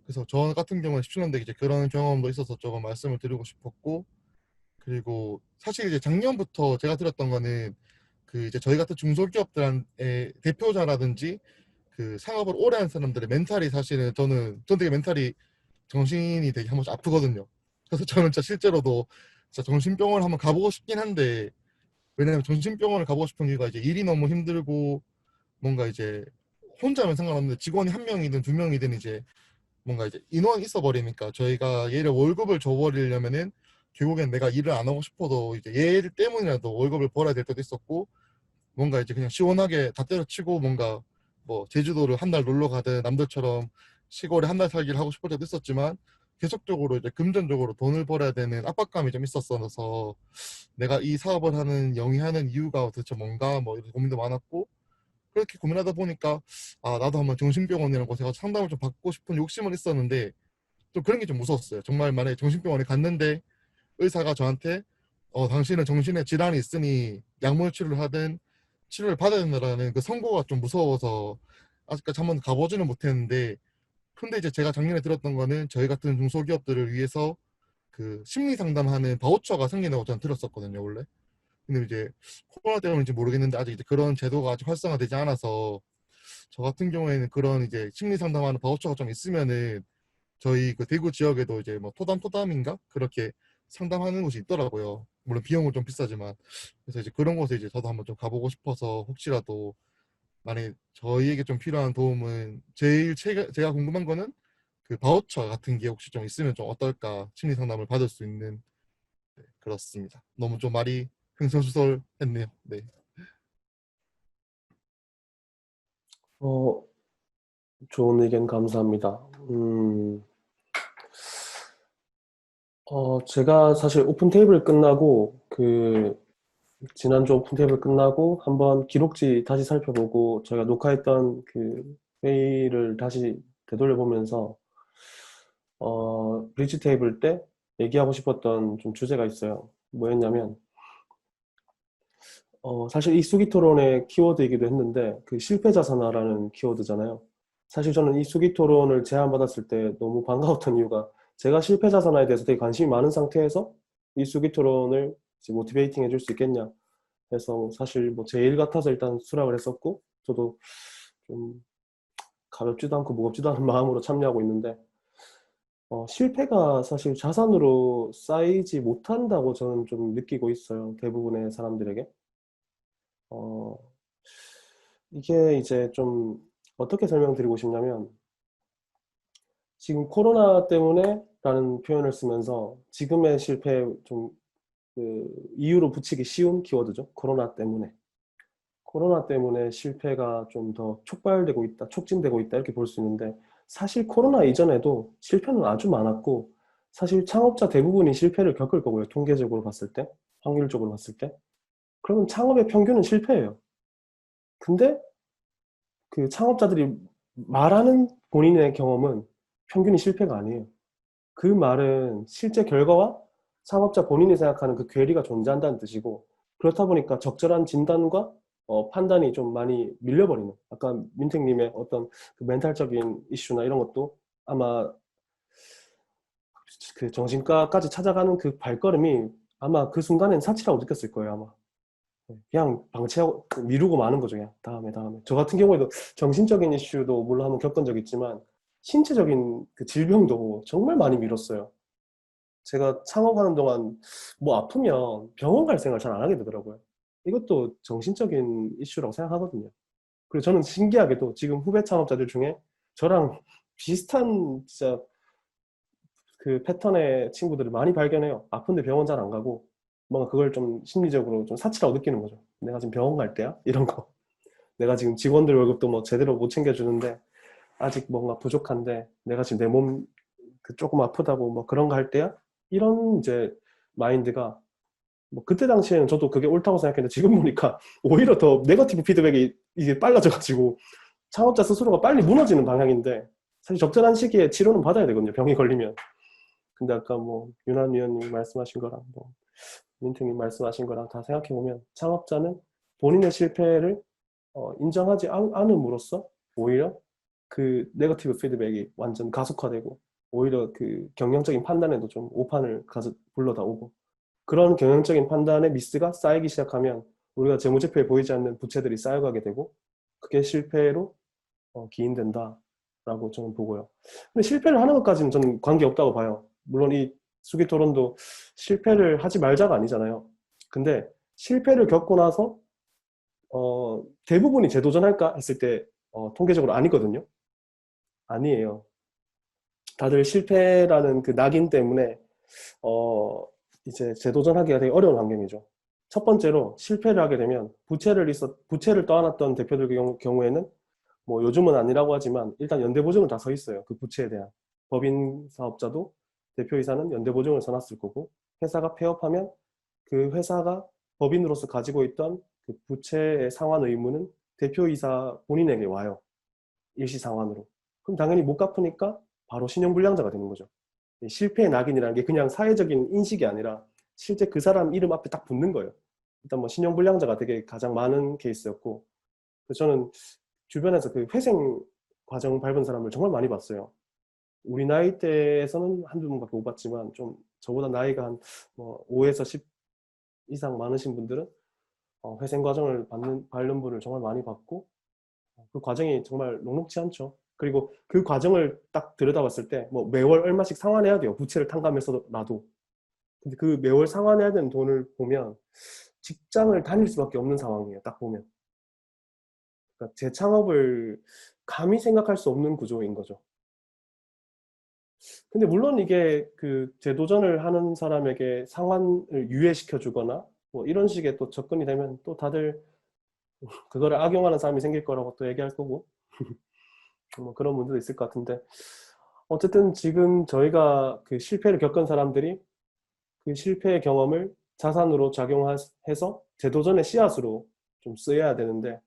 그래서 저 같은 경우는 17년대 이제 그런 경험도 있어서 조금 말씀을 드리고 싶었고, 그리고 사실 이제 작년부터 제가 들었던 거는 그 이제 저희 같은 중소기업들의 대표자라든지 그 상업을 오래 한 사람들의 멘탈이 사실은 전 되게 멘탈이 정신이 되게 한 번씩 아프거든요. 그래서 저는 진짜 실제로도 진짜 정신병원을 한번 가보고 싶긴 한데, 왜냐면 정신병원을 가보고 싶은 이유가 이제 일이 너무 힘들고 뭔가 이제 혼자면 상관없는데 직원이 한 명이든 두 명이든 이제 뭔가 이제 인원이 있어 버리니까 저희가 얘를 월급을 줘버리려면은 결국엔 내가 일을 안 하고 싶어도 이제 얘 때문이라도 월급을 벌어야 될 때도 있었고, 뭔가 이제 그냥 시원하게 다 때려치고 뭔가 뭐 제주도를 한 달 놀러 가든 남들처럼 시골에 한 달 살기를 하고 싶을 때도 있었지만 계속적으로 이제 금전적으로 돈을 벌어야 되는 압박감이 좀 있었어서 내가 이 사업을 하는 영위하는 이유가 도대체 뭔가 뭐 이런 고민도 많았고, 그렇게 고민하다 보니까 나도 한번 정신병원이라는 곳에 가서 상담을 좀 받고 싶은 욕심은 있었는데 좀 그런 게 좀 무서웠어요. 정말 만약에 정신병원에 갔는데 의사가 저한테 당신은 정신에 질환이 있으니 약물 치료를 하든 치료를 받아야 된다라는 그 선고가 좀 무서워서 아직까지 한번 가보지는 못했는데, 근데 이제 제가 작년에 들었던 거는 저희 같은 중소기업들을 위해서 그 심리 상담하는 바우처가 생긴다고 저는 들었었거든요, 원래. 근데 이제 코로나 때문인지 모르겠는데 아직 이제 그런 제도가 아직 활성화되지 않아서 저 같은 경우에는 그런 이제 심리 상담하는 바우처가 좀 있으면은 저희 그 대구 지역에도 이제 뭐 토담인가 그렇게 상담하는 곳이 있더라고요. 물론 비용은 좀 비싸지만. 그래서 이제 그런 곳에 이제 저도 한번 좀 가보고 싶어서 혹시라도 만약에 저희에게 좀 필요한 도움은 제일 제가 궁금한 거는 그 바우처 같은 게 혹시 좀 있으면 좀 어떨까 심리 상담을 받을 수 있는. 네, 그렇습니다. 너무 좀 말이 흥설수설했네요. 네. 어, 좋은 의견 감사합니다. 제가 사실 오픈 테이블 끝나고 지난주 오픈 테이블 끝나고 한번 기록지 다시 살펴보고 저희가 녹화했던 그 회의를 다시 되돌려보면서 브릿지 테이블 때 얘기하고 싶었던 좀 주제가 있어요. 뭐였냐면 사실 이 수기 토론의 키워드이기도 했는데 그 실패 자산화라는 키워드잖아요. 사실 저는 이 수기 토론을 제안받았을 때 너무 반가웠던 이유가 제가 실패 자산화에 대해서 되게 관심이 많은 상태에서 이 수기 토론을 모티베이팅 해줄 수 있겠냐 해서 사실 뭐 제 일 같아서 일단 수락을 했었고, 저도 좀 가볍지도 않고 무겁지도 않은 마음으로 참여하고 있는데 실패가 사실 자산으로 쌓이지 못한다고 저는 좀 느끼고 있어요. 대부분의 사람들에게. 어, 이게 이제 좀 어떻게 설명드리고 싶냐면 지금 코로나 때문에 라는 표현을 쓰면서 지금의 실패 좀 그 이유로 붙이기 쉬운 키워드죠. 코로나 때문에. 코로나 때문에 실패가 좀 더 촉발되고 있다, 촉진되고 있다 이렇게 볼 수 있는데 사실 코로나 이전에도 실패는 아주 많았고 사실 창업자 대부분이 실패를 겪을 거고요. 통계적으로 봤을 때, 확률적으로 봤을 때. 그러면 창업의 평균은 실패예요. 근데 그 창업자들이 말하는 본인의 경험은 평균이 실패가 아니에요. 그 말은 실제 결과와 창업자 본인이 생각하는 그 괴리가 존재한다는 뜻이고, 그렇다 보니까 적절한 진단과 판단이 좀 많이 밀려버리는, 아까 민택님의 어떤 그 멘탈적인 이슈나 이런 것도 아마 그 정신과까지 찾아가는 그 발걸음이 아마 그 순간엔 사치라고 느꼈을 거예요, 아마. 그냥 방치하고 미루고 마는 거죠. 그냥 다음에. 저 같은 경우에도 정신적인 이슈도 물론 한번 겪은 적 있지만 신체적인 그 질병도 정말 많이 미뤘어요. 제가 창업하는 동안 뭐 아프면 병원 갈 생각을 잘 안 하게 되더라고요. 이것도 정신적인 이슈라고 생각하거든요. 그리고 저는 신기하게도 지금 후배 창업자들 중에 저랑 비슷한 진짜 그 패턴의 친구들을 많이 발견해요. 아픈데 병원 잘 안 가고 뭔가 그걸 좀 심리적으로 좀 사치라고 느끼는 거죠. 내가 지금 병원 갈 때야? 이런 거. 내가 지금 직원들 월급도 뭐 제대로 못 챙겨주는데 아직 뭔가 부족한데 내가 지금 내 몸 그 조금 아프다고 뭐 그런 거 할 때야? 이런 이제 마인드가 뭐 그때 당시에는 저도 그게 옳다고 생각했는데 지금 보니까 오히려 더 네거티브 피드백이 이게 빨라져가지고 창업자 스스로가 빨리 무너지는 방향인데 사실 적절한 시기에 치료는 받아야 되거든요. 병이 걸리면. 근데 아까 뭐 윤한 위원님 말씀하신 거랑 뭐 민트님 말씀하신 거랑 다 생각해 보면 창업자는 본인의 실패를 인정하지 않음으로써 오히려 그 네거티브 피드백이 완전 가속화되고 오히려 그 경영적인 판단에도 좀 오판을 불러다 오고 그런 경영적인 판단의 미스가 쌓이기 시작하면 우리가 재무제표에 보이지 않는 부채들이 쌓여가게 되고 그게 실패로 기인된다라고 저는 보고요. 근데 실패를 하는 것까지는 저는 관계없다고 봐요. 물론 이 수기 토론도 실패를 하지 말자가 아니잖아요. 근데 실패를 겪고 나서 대부분이 재도전할까 했을 때 통계적으로 아니거든요. 아니에요. 다들 실패라는 그 낙인 때문에 이제 재도전하기가 되게 어려운 환경이죠. 첫 번째로 실패를 하게 되면 부채를 떠안았던 대표들 경우에는 뭐 요즘은 아니라고 하지만 일단 연대보증은 다 서 있어요. 그 부채에 대한. 법인 사업자도 대표이사는 연대보증을 서놨을 거고 회사가 폐업하면 그 회사가 법인으로서 가지고 있던 그 부채의 상환 의무는 대표이사 본인에게 와요. 일시상환으로. 그럼 당연히 못 갚으니까 바로 신용불량자가 되는 거죠. 실패의 낙인이라는 게 그냥 사회적인 인식이 아니라 실제 그 사람 이름 앞에 딱 붙는 거예요. 일단 뭐 신용불량자가 되게 가장 많은 케이스였고 그래서 저는 주변에서 그 회생 과정 밟은 사람을 정말 많이 봤어요. 우리 나이대에서는 한두 번밖에 못 봤지만 좀 저보다 나이가 한 뭐 5에서 10 이상 많으신 분들은 회생 과정을 밟는 분을 정말 많이 봤고 그 과정이 정말 녹록지 않죠. 그리고 그 과정을 딱 들여다봤을 때 뭐 매월 얼마씩 상환해야 돼요. 부채를 탕감해서라도. 근데 그 매월 상환해야 되는 돈을 보면 직장을 다닐 수밖에 없는 상황이에요. 딱 보면. 그러니까 재창업을 감히 생각할 수 없는 구조인 거죠. 근데 물론 이게 그 재도전을 하는 사람에게 상환을 유예시켜 주거나 뭐 이런 식의 또 접근이 되면 또 다들 그거를 악용하는 사람이 생길 거라고 또 얘기할 거고 뭐 그런 문제도 있을 것 같은데 어쨌든 지금 저희가 그 실패를 겪은 사람들이 그 실패의 경험을 자산으로 작용해서 재도전의 씨앗으로 좀 쓰여야 되는데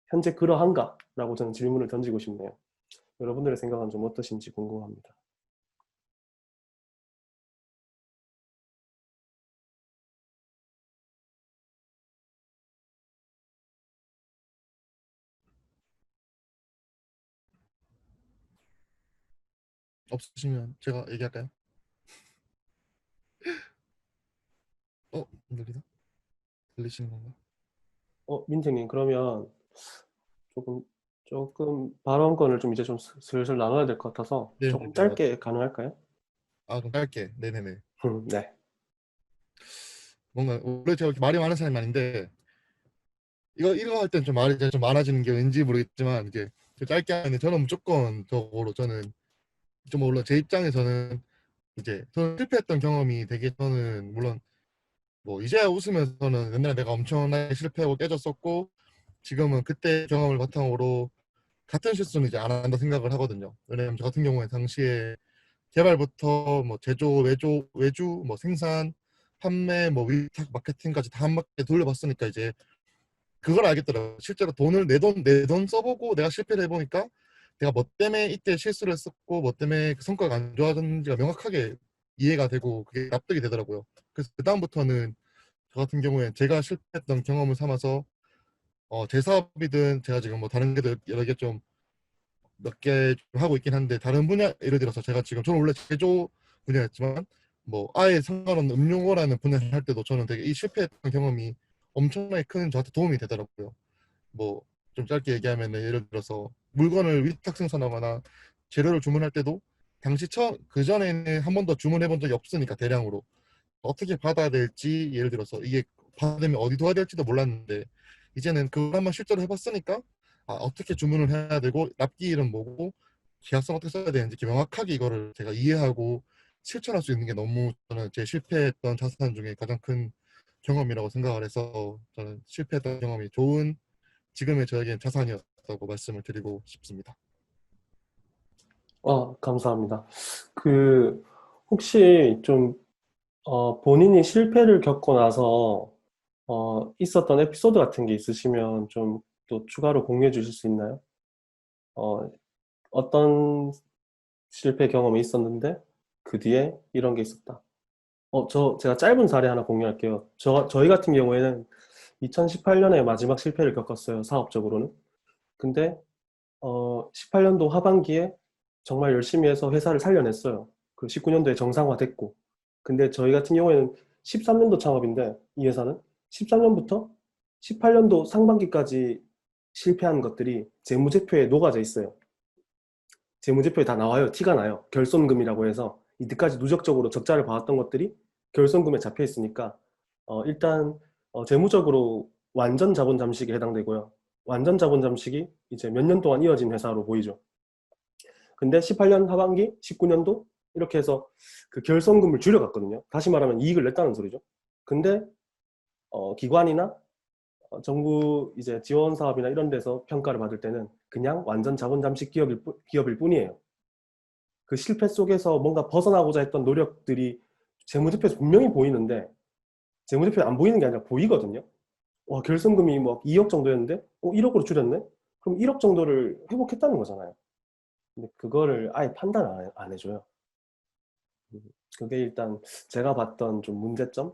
현재 그러한가? 라고 저는 질문을 던지고 싶네요. 여러분들의 생각은 좀 어떠신지 궁금합니다. 없으시면 제가 얘기할까요? 안 들리나? 들리시는 건가? 민택님 그러면 조금 발언권을 좀 이제 좀 슬슬 나눠야 될 것 같아서 네, 조금 네, 짧게 가능할까요? 좀 짧게. 네네네. 네. 뭔가 원래 제가 이렇게 말이 많은 사람이 아닌데 이거 할 땐 좀 말이 좀 많아지는 게 왠지 모르겠지만 이제 좀 짧게 하면 저는 무조건 적으로 저는 좀 물론 제 입장에서는 이제 저는 실패했던 경험이 되게 저는 물론 뭐 이제야 웃으면서는 옛날에 내가 엄청나게 실패하고 깨졌었고 지금은 그때 경험을 바탕으로 같은 실수는 이제 안 한다 생각을 하거든요. 왜냐면 저 같은 경우에 당시에 개발부터 뭐 제조, 외주, 뭐 생산, 판매, 뭐 위탁, 마케팅까지 다 한 바퀴 돌려봤으니까 이제 그걸 알겠더라고요. 실제로 돈을 내 돈 써보고 내가 실패를 해보니까 내가 뭐 때문에 이때 실수를 했었고 뭐 때문에 그 성과가 안 좋아졌는지가 명확하게 이해가 되고 그게 납득이 되더라고요. 그래서 그다음부터는 저 같은 경우에 제가 실패했던 경험을 삼아서 제 사업이든 제가 지금 뭐 다른 게도 여러 개 좀 몇 개 하고 있긴 한데 다른 분야 예를 들어서 제가 지금 저는 원래 제조 분야였지만 뭐 아예 상관없는 음료라는 분야를 할 때도 저는 되게 이 실패했던 경험이 엄청나게 큰 저한테 도움이 되더라고요. 뭐 좀 짧게 얘기하면 예를 들어서 물건을 위탁 생산하거나 재료를 주문할 때도 당시 그 전에는 한 번도 주문해 본 적이 없으니까 대량으로 어떻게 받아야 될지 예를 들어서 이게 받으면 어디 둬야 될지도 몰랐는데 이제는 그걸 한번 실제로 해봤으니까 어떻게 주문을 해야 되고 납기일은 뭐고 계약서 어떻게 써야 되는지 이렇게 명확하게 이거를 제가 이해하고 실천할 수 있는 게 너무 저는 제 실패했던 자산 중에 가장 큰 경험이라고 생각을 해서 저는 실패했던 경험이 좋은 지금의 저에겐 자산이었다고 말씀을 드리고 싶습니다. 감사합니다. 그 혹시 좀 본인이 실패를 겪고 나서 있었던 에피소드 같은 게 있으시면 좀 또 추가로 공유해 주실 수 있나요? 어, 어떤 실패 경험이 있었는데 그 뒤에 이런 게 있었다. 제가 짧은 사례 하나 공유할게요. 저희 같은 경우에는 2018년에 마지막 실패를 겪었어요, 사업적으로는. 근데 18년도 하반기에 정말 열심히 해서 회사를 살려냈어요. 그 19년도에 정상화됐고. 근데 저희 같은 경우에는 13년도 창업인데 이 회사는 13년부터 18년도 상반기까지 실패한 것들이 재무제표에 녹아져 있어요. 재무제표에 다 나와요. 티가 나요. 결손금이라고 해서 이때까지 누적적으로 적자를 봐왔던 것들이 결손금에 잡혀 있으니까 일단 재무적으로 완전 자본 잠식에 해당되고요. 완전 자본 잠식이 이제 몇 년 동안 이어진 회사로 보이죠. 근데 18년 하반기, 19년도 이렇게 해서 그 결손금을 줄여갔거든요. 다시 말하면 이익을 냈다는 소리죠. 근데 기관이나 정부 이제 지원 사업이나 이런 데서 평가를 받을 때는 그냥 완전 자본 잠식 기업일 뿐이에요. 그 실패 속에서 뭔가 벗어나고자 했던 노력들이 재무제표에서 분명히 보이는데 재무제표에 안 보이는 게 아니라 보이거든요. 와, 결손금이 뭐 2억 정도였는데 1억으로 줄였네? 그럼 1억 정도를 회복했다는 거잖아요. 근데 그거를 아예 판단 안 해줘요. 그게 일단 제가 봤던 좀 문제점?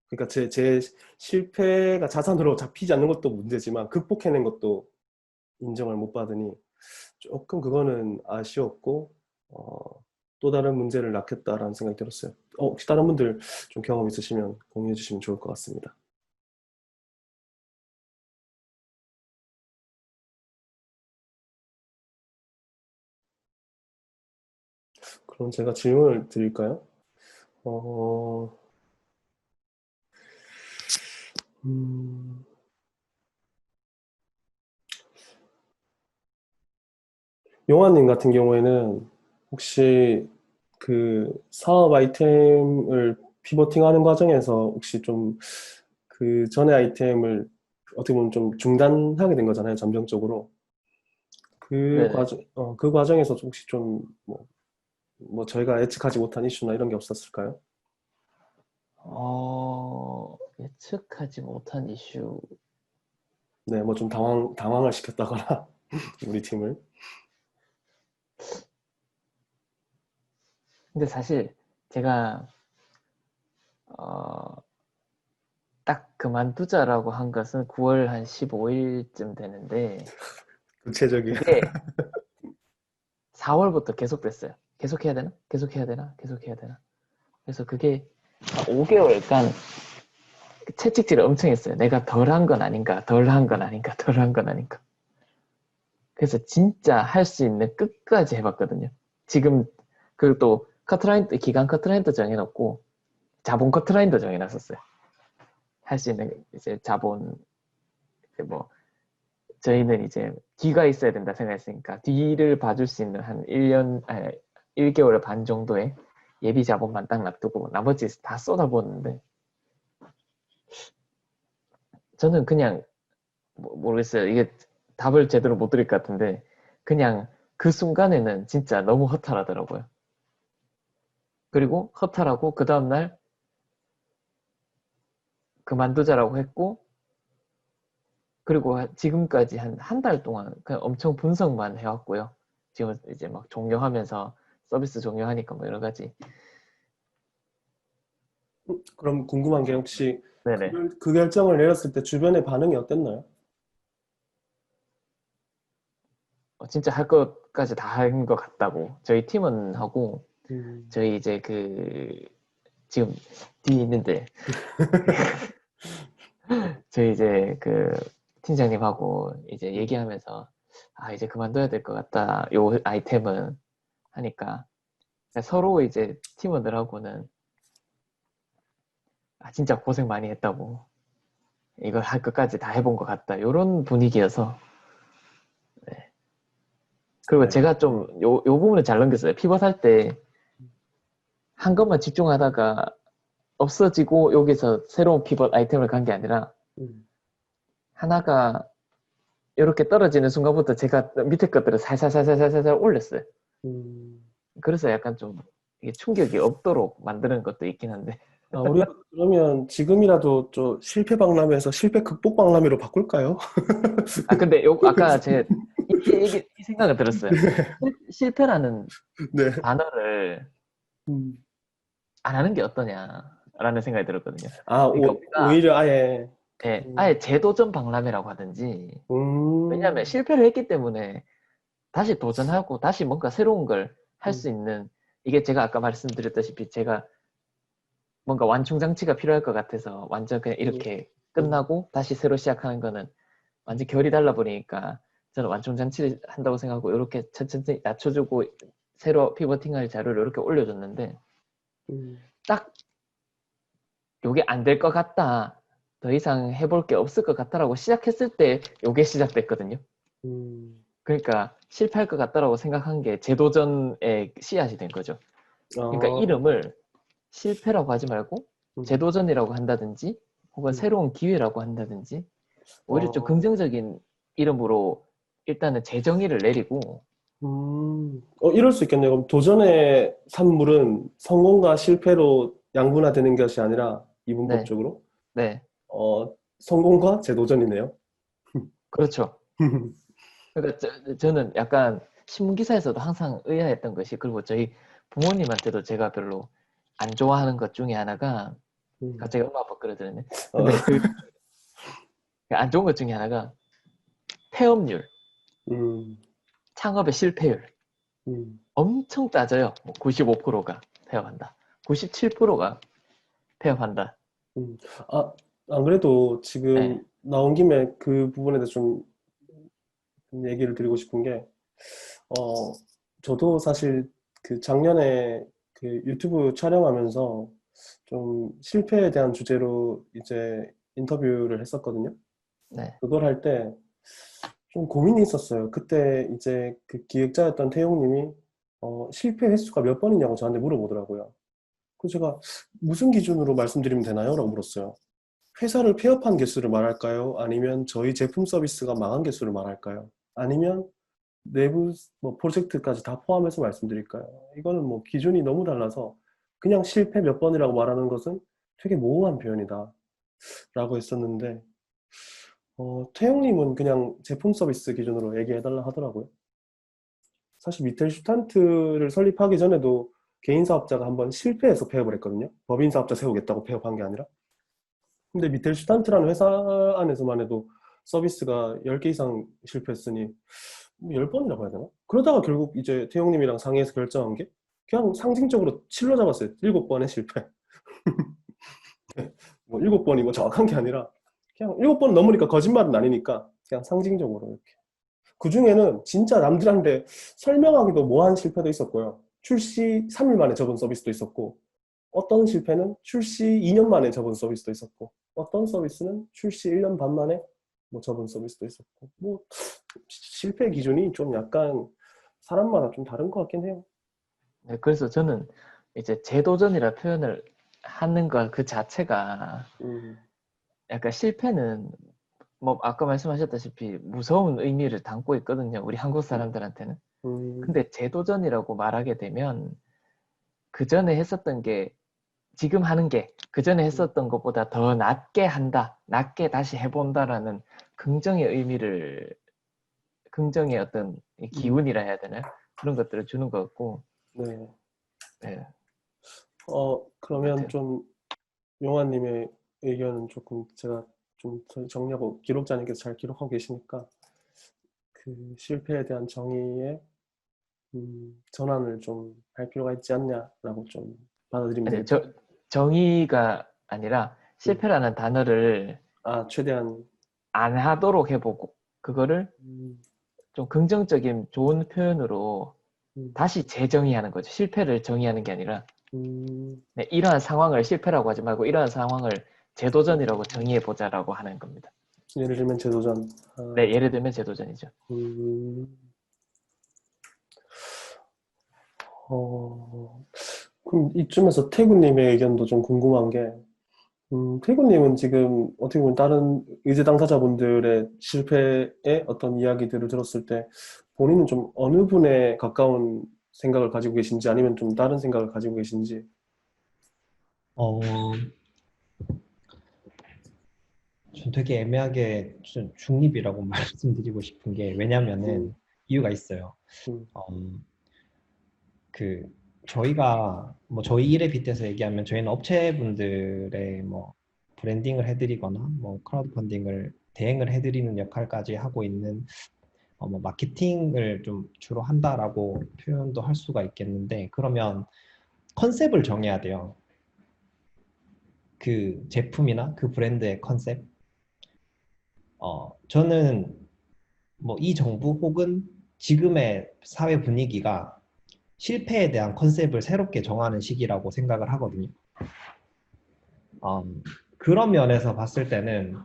그러니까 제 실패가 자산으로 잡히지 않는 것도 문제지만 극복해낸 것도 인정을 못 받으니 조금 그거는 아쉬웠고 또 다른 문제를 낳겠다라는 생각이 들었어요. 혹시 다른 분들 좀 경험 있으시면 공유해 주시면 좋을 것 같습니다. 그럼 제가 질문을 드릴까요? 어, 음, 용환님 같은 경우에는 혹시 그 사업 아이템을 피보팅하는 과정에서 혹시 좀 그 전에 아이템을 어떻게 보면 좀 중단하게 된 거잖아요, 잠정적으로. 네네. 그 과정에서 혹시 좀 뭐 저희가 예측하지 못한 이슈나 이런 게 없었을까요? 예측하지 못한 이슈. 네, 뭐 좀 당황을 시켰다거나 우리 팀을. 근데 사실 제가 어, 딱 그만두자라고 한 것은 9월 한 15일쯤 되는데 구체적인. 그게 4월부터 계속됐어요. 계속해야 되나? 계속해야 되나? 계속해야 되나? 그래서 그게 5개월간 채찍질을 엄청 했어요. 내가 덜한 건 아닌가, 덜한 건 아닌가, 덜한 건 아닌가. 그래서 진짜 할 수 있는 끝까지 해봤거든요. 지금 그리고 또 커트라인, 기간 커트라인도 정해놓고 자본 커트라인도 정해놨었어요. 할 수 있는 이제 자본 뭐 저희는 이제 뒤가 있어야 된다 생각했으니까 뒤를 봐줄 수 있는 한 1개월 반 정도의 예비 자본만 딱 놔두고 나머지 다 쏟아부었는데 저는 그냥 모르겠어요. 이게 답을 제대로 못 드릴 것 같은데 그냥 그 순간에는 진짜 너무 허탈하더라고요. 그리고 허탈하고 그 다음날 그만두자라고 했고 그리고 지금까지 한 달 동안 그냥 엄청 분석만 해왔고요. 지금 이제 막 종료하면서 서비스 종료하니까 뭐 여러 가지. 그럼 궁금한 게 혹시 네네. 그 결정을 내렸을 때 주변의 반응이 어땠나요? 진짜 할 것까지 다 한 것 같다고. 저희 팀은 하고 음, 저희 이제 그 지금 뒤에 있는데 저희 이제 그 팀장님하고 이제 얘기하면서 이제 그만둬야 될 것 같다. 요 아이템은 하니까 서로 이제 팀원들하고는 진짜 고생 많이 했다고. 이걸 할 것까지 다 해본 것 같다. 요런 분위기여서. 네. 그리고 네. 제가 좀 요 부분을 잘 넘겼어요. 피벗 할 때 한 것만 집중하다가 없어지고 여기서 새로운 피벗 아이템을 간 게 아니라 음, 하나가 이렇게 떨어지는 순간부터 제가 밑에 것들을 살살살살살살 올렸어요. 음, 그래서 약간 좀 이게 충격이 없도록 만드는 것도 있긴 한데. 우리 그러면 지금이라도 좀 실패 박람회에서 실패 극복 박람회로 바꿀까요? 근데 아까 제가 이 생각을 들었어요. 실패라는 네. 단어를 음. 안 하는 게 어떠냐라는 생각이 들었거든요. 아, 그러니까 우리가 오히려 아예. 네, 아예 재도전 박람회라고 하든지. 음. 왜냐하면 실패를 했기 때문에 다시 도전하고 다시 뭔가 새로운 걸 할 수 있는, 이게 제가 아까 말씀드렸다시피 제가 뭔가 완충장치가 필요할 것 같아서 완전 그냥 이렇게 끝나고 다시 새로 시작하는 거는 완전 결이 달라 버리니까 저는 완충장치를 한다고 생각하고 이렇게 천천히 낮춰주고 새로 피버팅할 자료를 이렇게 올려줬는데 딱 요게 안 될 것 같다, 더 이상 해볼 게 없을 것 같다라고 시작했을 때 요게 시작됐거든요. 그러니까 실패할 것 같다라고 생각한 게 재도전의 씨앗이 된 거죠. 그러니까 이름을 실패라고 하지 말고 재도전이라고 한다든지 혹은 새로운 기회라고 한다든지 오히려 좀 긍정적인 이름으로 일단은 재정의를 내리고. 이럴 수 있겠네요. 그럼 도전의 산물은 성공과 실패로 양분화되는 것이 아니라 이분법적으로 네. 성공과 재도전이네요. 그렇죠. 그러니까 저는 약간 신문기사에서도 항상 의아했던 것이, 그리고 저희 부모님한테도 제가 별로 안 좋아하는 것 중에 하나가, 갑자기 엄마 아빠 끌어들였네. 근데 안 좋은 것 중에 하나가 폐업률, 창업의 실패율. 엄청 따져요. 95%가 폐업한다. 97%가 폐업한다. 안 그래도 지금 네. 나온 김에 그 부분에 대해서 좀 얘기를 드리고 싶은 게, 저도 사실 그 작년에 그 유튜브 촬영하면서 좀 실패에 대한 주제로 이제 인터뷰를 했었거든요. 네. 그걸 할 때 좀 고민이 있었어요. 그때 이제 그 기획자였던 태용님이 실패 횟수가 몇 번이냐고 저한테 물어보더라고요. 그래서 제가 무슨 기준으로 말씀드리면 되나요? 라고 물었어요. 회사를 폐업한 개수를 말할까요? 아니면 저희 제품 서비스가 망한 개수를 말할까요? 아니면 내부 뭐 프로젝트까지 다 포함해서 말씀드릴까요? 이거는 뭐 기준이 너무 달라서 그냥 실패 몇 번이라고 말하는 것은 되게 모호한 표현이다 라고 했었는데, 태용님은 그냥 제품 서비스 기준으로 얘기해달라 하더라고요. 사실 미텔슈탄트를 설립하기 전에도 개인 사업자가 한번 실패해서 폐업을 했거든요. 법인 사업자 세우겠다고 폐업한 게 아니라. 근데 미텔슈탄트라는 회사 안에서만 해도 서비스가 10개 이상 실패했으니 10번이라고 해야 되나? 그러다가 결국 이제 태용님이랑 상의해서 결정한 게 그냥 상징적으로 7로 잡았어요. 7번의 실패. 뭐 7번이 뭐 정확한 게 아니라 그냥 7번 넘으니까 거짓말은 아니니까 그냥 상징적으로 이렇게. 그 중에는 진짜 남들한테 설명하기도 뭐한 실패도 있었고요. 출시 3일 만에 접은 서비스도 있었고, 어떤 실패는 출시 2년 만에 접은 서비스도 있었고, 어떤 서비스는 출시 1년 반 만에 뭐 접은 서비스도 있었고, 뭐 실패 기준이 좀 약간 사람마다 좀 다른 것 같긴 해요. 네, 그래서 저는 이제 재도전이라 표현을 하는 것 그 자체가 약간 실패는 뭐 아까 말씀하셨다시피 무서운 의미를 담고 있거든요. 우리 한국 사람들한테는. 근데 재도전이라고 말하게 되면 그 전에 했었던 게 지금 하는 게 그 전에 했었던 것보다 더 낫게 한다, 낫게 다시 해본다라는 긍정의 의미를, 긍정의 어떤 기운이라 해야 되나요? 그런 것들을 주는 것 같고. 네. 네. 그러면 같아요. 좀 용환님의 의견은 조금 제가 좀 정리하고, 기록자님께서 잘 기록하고 계시니까 그 실패에 대한 정의의 전환을 좀 할 필요가 있지 않냐라고 좀 받아들이면 아니, 되겠죠? 정의가 아니라 실패라는 단어를 최대한 안 하도록 해보고 그거를 좀 긍정적인 좋은 표현으로 다시 재정의하는 거죠. 실패를 정의하는 게 아니라 네, 이러한 상황을 실패라고 하지 말고 이러한 상황을 재도전이라고 정의해보자라고 하는 겁니다. 예를 들면 재도전. 네, 예를 들면 재도전이죠. 그럼 이쯤에서 태구님의 의견도 좀 궁금한 게, 태구님은 지금 어떻게 보면 다른 의제 당사자분들의 실패의 어떤 이야기들을 들었을 때 본인은 좀 어느 분에 가까운 생각을 가지고 계신지 아니면 좀 다른 생각을 가지고 계신지. 어, 전 되게 애매하게 중립이라고 말씀드리고 싶은 게 왜냐면은 이유가 있어요. 음, 어, 그 저희가 뭐 저희 일에 빗대서 얘기하면 저희는 업체분들의 뭐 브랜딩을 해드리거나 뭐 크라우드 펀딩을 대행을 해드리는 역할까지 하고 있는 뭐 마케팅을 좀 주로 한다라고 표현도 할 수가 있겠는데 그러면 컨셉을 정해야 돼요. 그 제품이나 그 브랜드의 컨셉. 저는 뭐 이 정부 혹은 지금의 사회 분위기가 실패에 대한 컨셉을 새롭게 정하는 시기라고 생각을 하거든요. 그런 면에서 봤을 때는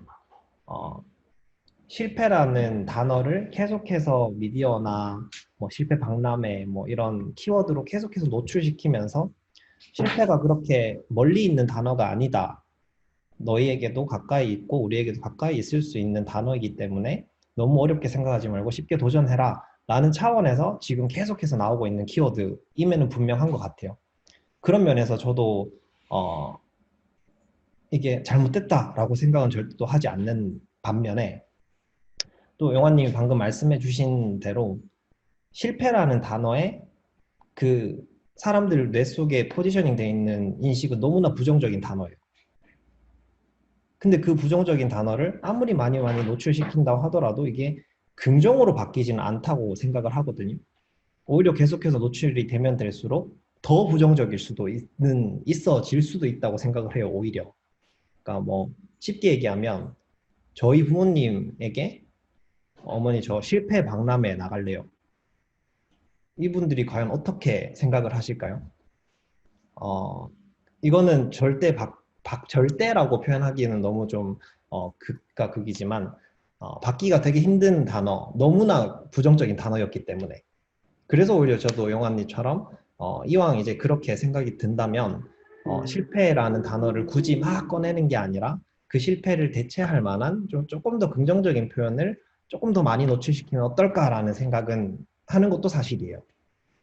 실패라는 단어를 계속해서 미디어나 뭐 실패 박람회 뭐 이런 키워드로 계속해서 노출시키면서 실패가 그렇게 멀리 있는 단어가 아니다. 너희에게도 가까이 있고 우리에게도 가까이 있을 수 있는 단어이기 때문에 너무 어렵게 생각하지 말고 쉽게 도전해라 라는 차원에서 지금 계속해서 나오고 있는 키워드임에는 분명한 것 같아요. 그런 면에서 저도 이게 잘못됐다라고 생각은 절대 하지 않는 반면에 또 영화님이 방금 말씀해 주신 대로 실패라는 단어에 그 사람들 뇌 속에 포지셔닝 돼 있는 인식은 너무나 부정적인 단어예요. 근데 그 부정적인 단어를 아무리 많이 노출시킨다고 하더라도 이게 긍정으로 바뀌지는 않다고 생각을 하거든요. 오히려 계속해서 노출이 되면 될수록 더 부정적일 수도 있어질 수도 있다고 생각을 해요, 오히려. 그러니까 뭐 쉽게 얘기하면 저희 부모님에게 어머니 저 실패 박람회에 나갈래요. 이분들이 과연 어떻게 생각을 하실까요? 이거는 절대라고 표현하기에는 너무 좀 극과 극이지만 받기가 되게 힘든 단어, 너무나 부정적인 단어였기 때문에 그래서 오히려 저도 영환님처럼 이왕 이제 그렇게 생각이 든다면 실패라는 단어를 굳이 막 꺼내는 게 아니라 그 실패를 대체할 만한 좀 조금 더 긍정적인 표현을 조금 더 많이 노출시키면 어떨까라는 생각은 하는 것도 사실이에요.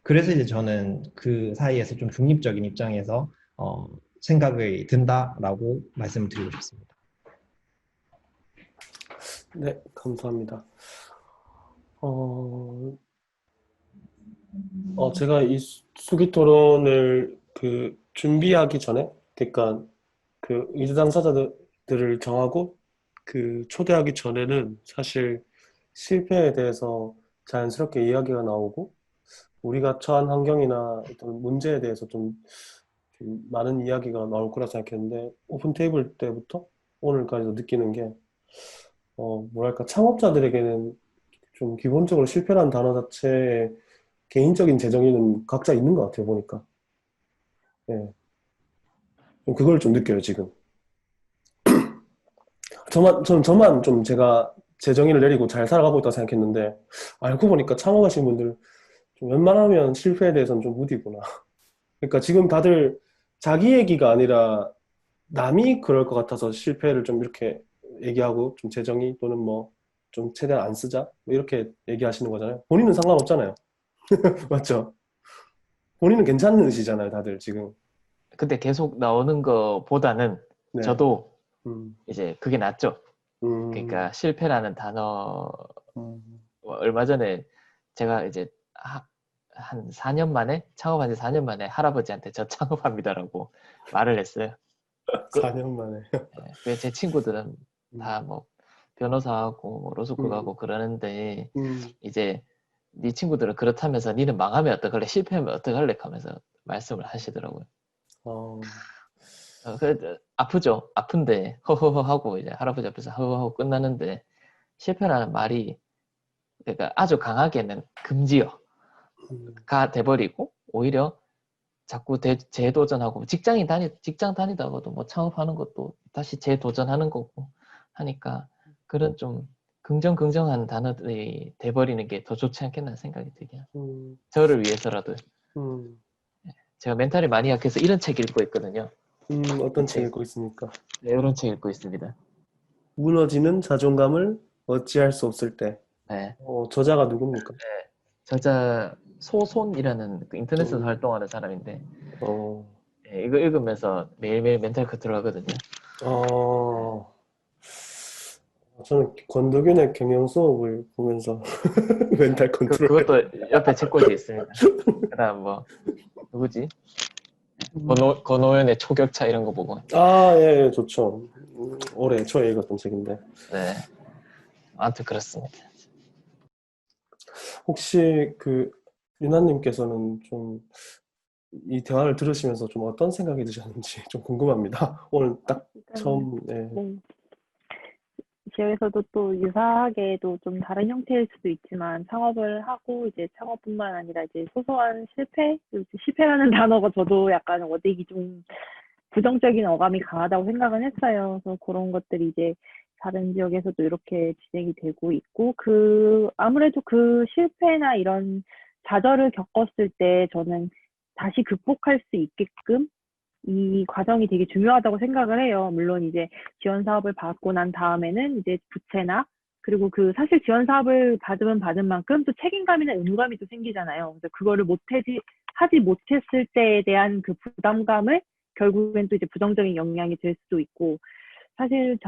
그래서 이제 저는 그 사이에서 좀 중립적인 입장에서 생각이 든다라고 말씀을 드리고 싶습니다. 네, 감사합니다. 제가 이 수기 토론을 그 준비하기 전에, 그러니까 그 의제 당사자들을 정하고 그 초대하기 전에는 사실 실패에 대해서 자연스럽게 이야기가 나오고 우리가 처한 환경이나 어떤 문제에 대해서 좀 많은 이야기가 나올 거라 생각했는데 오픈 테이블 때부터 오늘까지도 느끼는 게 뭐랄까 창업자들에게는 좀 기본적으로 실패라는 단어 자체에 개인적인 재정의는 각자 있는 것 같아요 보니까. 예. 좀 그걸 좀 느껴요 지금. 저만 좀 제가 재정의를 내리고 잘 살아가고 있다고 생각했는데 알고 보니까 창업하신 분들 좀 웬만하면 실패에 대해서는 좀 무디구나. 그러니까 지금 다들 자기 얘기가 아니라 남이 그럴 것 같아서 실패를 좀 이렇게 얘기하고 좀 재정의 또는 뭐 좀 최대한 안 쓰자 뭐 이렇게 얘기하시는 거잖아요. 본인은 상관없잖아요. 맞죠? 본인은 괜찮은 의지잖아요, 다들 지금. 근데 계속 나오는 거보다는 네. 저도 음, 이제 그게 낫죠. 그러니까 실패라는 단어 얼마 전에 제가 이제 한 4년 만에 창업한 지 4년 만에 할아버지한테 저 창업합니다라고 말을 했어요. 4년 만에. 왜 제 친구들은 다 뭐 변호사하고 뭐 로스쿨 가고 그러는데 이제 네 친구들은 그렇다면서 니는 망하면 어떡할래? 실패하면 어떡할래? 하면서 말씀을 하시더라고요. 아프죠. 아픈데 허허허 하고 이제 할아버지 앞에서 허허하고 끝나는데 실패라는 말이 그러니까 아주 강하게는 금지어가 돼버리고 오히려 자꾸 재도전하고 직장 다니다가도 뭐 창업하는 것도 다시 재도전하는 거고 하니까 그런 좀 긍정한 단어들이 돼버리는 게 더 좋지 않겠나 생각이 들게요. 저를 위해서라도. 제가 멘탈이 많이 약해서 이런 책 읽고 있거든요. 어떤 책 읽고 있습니까? 네, 이런 책 읽고 있습니다. 무너지는 자존감을 어찌할 수 없을 때. 네. 저자가 누굽니까? 저자 소손이라는 그 인터넷에서 활동하는 사람인데 어, 예, 이거 읽으면서 매일매일 멘탈 들어가거든요. 어, 저는 권도균의 경영 수업을 보면서 멘탈 컨트롤. 그것도 옆에 책꽂이 있습니다. 그다음 뭐 누구지? 권오연의 초격차 이런 거 보고 아, 예, 예, 좋죠. 올해 초에 읽었던 책인데. 네 아무튼 그렇습니다. 혹시 그 유나님께서는 좀 이 대화를 들으시면서 좀 어떤 생각이 드셨는지 좀 궁금합니다. 오늘 딱 처음, 네. 뭐, 지역에서도 또 유사하게도 좀 다른 형태일 수도 있지만 창업을 하고 이제 창업뿐만 아니라 이제 소소한 실패라는 단어가 저도 약간 어디기 좀 부정적인 어감이 강하다고 생각은 했어요. 그래서 그런 것들이 이제 다른 지역에서도 이렇게 진행이 되고 있고 아무래도 그 실패나 이런 좌절을 겪었을 때 저는 다시 극복할 수 있게끔 이 과정이 되게 중요하다고 생각을 해요. 물론 이제 지원 사업을 받고 난 다음에는 이제 부채나 그리고 사실 지원 사업을 받으면 받은 만큼 또 책임감이나 의무감이 또 생기잖아요. 그래서 그거를 하지 못했을 때에 대한 그 부담감을 결국엔 또 이제 부정적인 영향이 될 수도 있고, 사실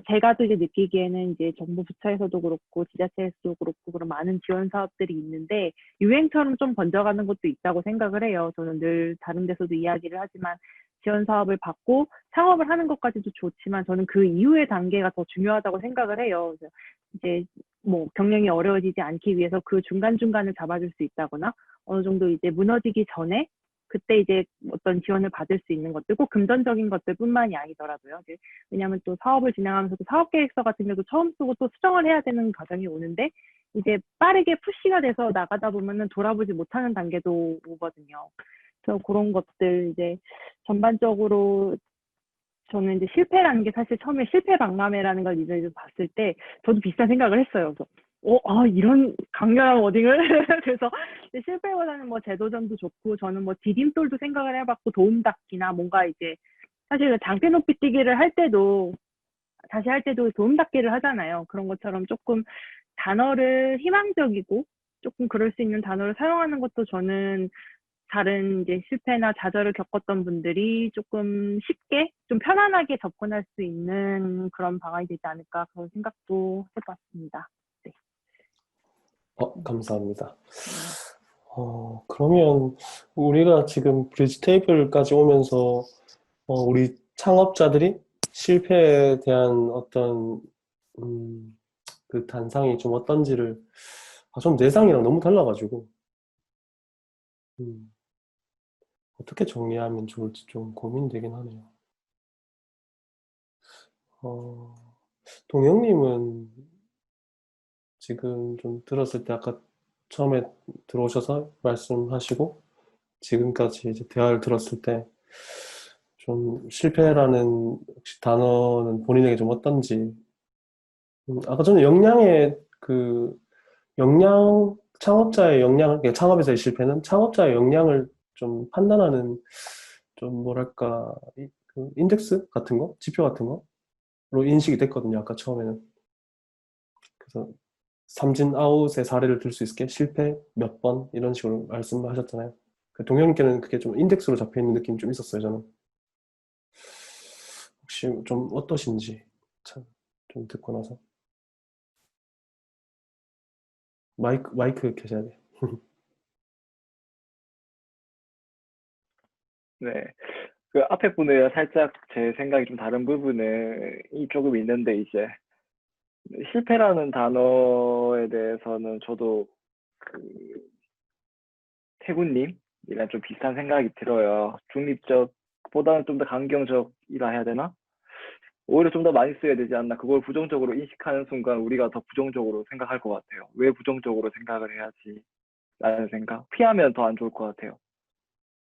제가 또 이제 느끼기에는 이제 정부 부처에서도 그렇고 지자체에서도 그렇고 그런 많은 지원 사업들이 있는데 유행처럼 좀 번져가는 것도 있다고 생각을 해요. 저는 늘 다른 데서도 이야기를 하지만 지원 사업을 받고 창업을 하는 것까지도 좋지만 저는 그 이후의 단계가 더 중요하다고 생각을 해요. 그래서 이제 뭐 경영이 어려워지지 않기 위해서 그 중간중간을 잡아줄 수 있다거나 어느 정도 이제 무너지기 전에 그때 이제 어떤 지원을 받을 수 있는 것들, 꼭 금전적인 것들뿐만이 아니더라도요. 왜냐하면 또 사업을 진행하면서도 사업계획서 같은 경우도 처음 쓰고 또 수정을 해야 되는 과정이 오는데 이제 빠르게 푸시가 돼서 나가다 보면은 돌아보지 못하는 단계도 오거든요. 그래서 그런 것들 이제 전반적으로 저는 이제 실패라는 게 사실 처음에 실패박람회라는 걸 이제 봤을 때 저도 비슷한 생각을 했어요. 그래서 이런 강렬한 워딩을 그래서 실패보다는 뭐 제도전도 좋고 저는 뭐 디딤돌도 생각을 해봤고 도움닫기나 뭔가 이제 사실 장대 높이 뛰기를 할 때도 도움닫기를 하잖아요. 그런 것처럼 조금 단어를 희망적이고 조금 그럴 수 있는 단어를 사용하는 것도 저는 다른 이제 실패나 좌절을 겪었던 분들이 조금 쉽게 좀 편안하게 접근할 수 있는 그런 방안이 되지 않을까 그런 생각도 해봤습니다. 네. 감사합니다. 그러면 우리가 지금 브릿지 테이블까지 오면서 우리 창업자들이 실패에 대한 어떤 그 단상이 좀 어떤지를 좀 내상이랑 너무 달라가지고 어떻게 정리하면 좋을지 좀 고민되긴 하네요. 동영님은 지금 좀 들었을 때 아까 처음에 들어오셔서 말씀하시고 지금까지 이제 대화를 들었을 때 좀 실패라는 혹시 단어는 본인에게 좀 어떤지 아까 저는 창업자의 역량, 창업에서의 실패는 창업자의 역량을 좀 판단하는 좀 뭐랄까 그 인덱스 같은 거, 지표 같은 거로 인식이 됐거든요. 아까 처음에는. 그래서 삼진 아웃의 사례를 들 수 있게 실패 몇 번 이런 식으로 말씀하셨잖아요. 동영님께는 그게 좀 인덱스로 잡혀 있는 느낌이 좀 있었어요. 저는 혹시 좀 어떠신지 참 좀 듣고 나서 마이크 켜셔야 돼요. 네. 그 앞에 분이랑 살짝 제 생각이 좀 다른 부분이 조금 있는데, 이제 실패라는 단어에 대해서는 저도 그 태구님이랑 좀 비슷한 생각이 들어요. 중립적보다는 좀 더 강경적이라 해야 되나? 오히려 좀 더 많이 써야 되지 않나. 그걸 부정적으로 인식하는 순간 우리가 더 부정적으로 생각할 것 같아요. 왜 부정적으로 생각을 해야지? 라는 생각. 피하면 더 안 좋을 것 같아요.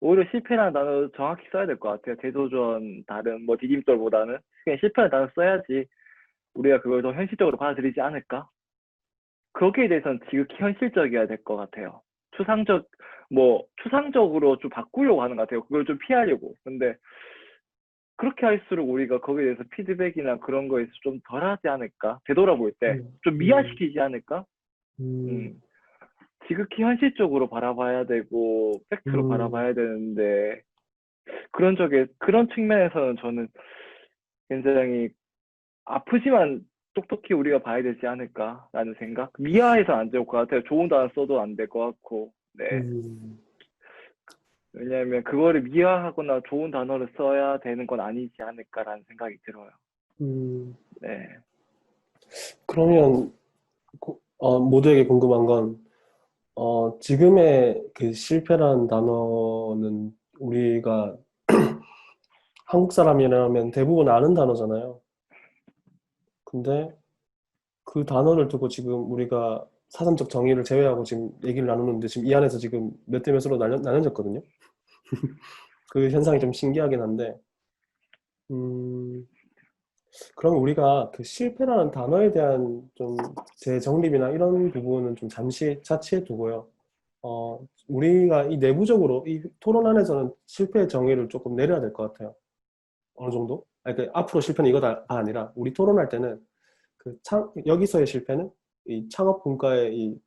오히려 실패라는 단어 정확히 써야 될 것 같아요. 대도전, 다른 뭐 디딤돌보다는 그냥 실패라는 단어 써야지 우리가 그걸 더 현실적으로 받아들이지 않을까? 거기에 대해서는 지극히 현실적이어야 될 것 같아요. 추상적으로 좀 바꾸려고 하는 것 같아요. 그걸 좀 피하려고. 근데 그렇게 할수록 우리가 거기에 대해서 피드백이나 그런 거에서 좀 덜하지 않을까? 되돌아볼 때 좀 미화시키지 않을까? 지극히 현실적으로 바라봐야 되고 팩트로 바라봐야 되는데 그런 측면에서는 저는 굉장히 아프지만 똑똑히 우리가 봐야 되지 않을까라는 생각. 미화해서 안 될 것 같아요. 좋은 단어 써도 안 될 것 같고. 네. 왜냐하면 그거를 미화하거나 좋은 단어를 써야 되는 건 아니지 않을까라는 생각이 들어요. 네. 그러면 모두에게 궁금한 건 지금의 그 실패라는 단어는 우리가 한국 사람이라면 대부분 아는 단어잖아요. 근데 그 단어를 두고 지금 우리가 사전적 정의를 제외하고 지금 얘기를 나누는데 지금 이 안에서 지금 몇 대 몇으로 나눠졌거든요. 그 현상이 좀 신기하긴 한데, 그럼 우리가 그 실패라는 단어에 대한 좀 재정립이나 이런 부분은 좀 잠시 차치해 두고요. 우리가 이 내부적으로 이 토론 안에서는 실패의 정의를 조금 내려야 될 것 같아요. 어느 정도? 아니, 그 앞으로 실패는 이거다 아니라 우리 토론할 때는 여기서의 실패는 이 창업 분과의 이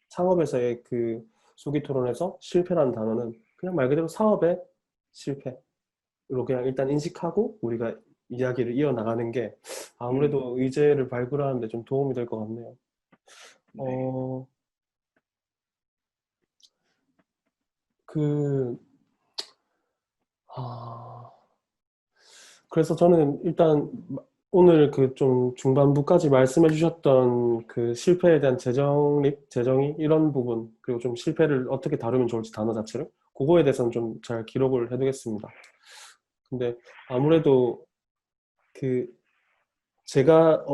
창업에서의 그 수기 토론에서 실패라는 단어는 그냥 말 그대로 사업의 실패로 그냥 일단 인식하고 우리가 이야기를 이어나가는 게 아무래도 의제를 발굴하는 데 좀 도움이 될 것 같네요. 그래서 저는 일단 오늘 그 좀 중반부까지 말씀해 주셨던 그 실패에 대한 재정의 이런 부분, 그리고 좀 실패를 어떻게 다루면 좋을지 단어 자체를, 그거에 대해서는 좀 잘 기록을 해두겠습니다. 근데 아무래도 그 제가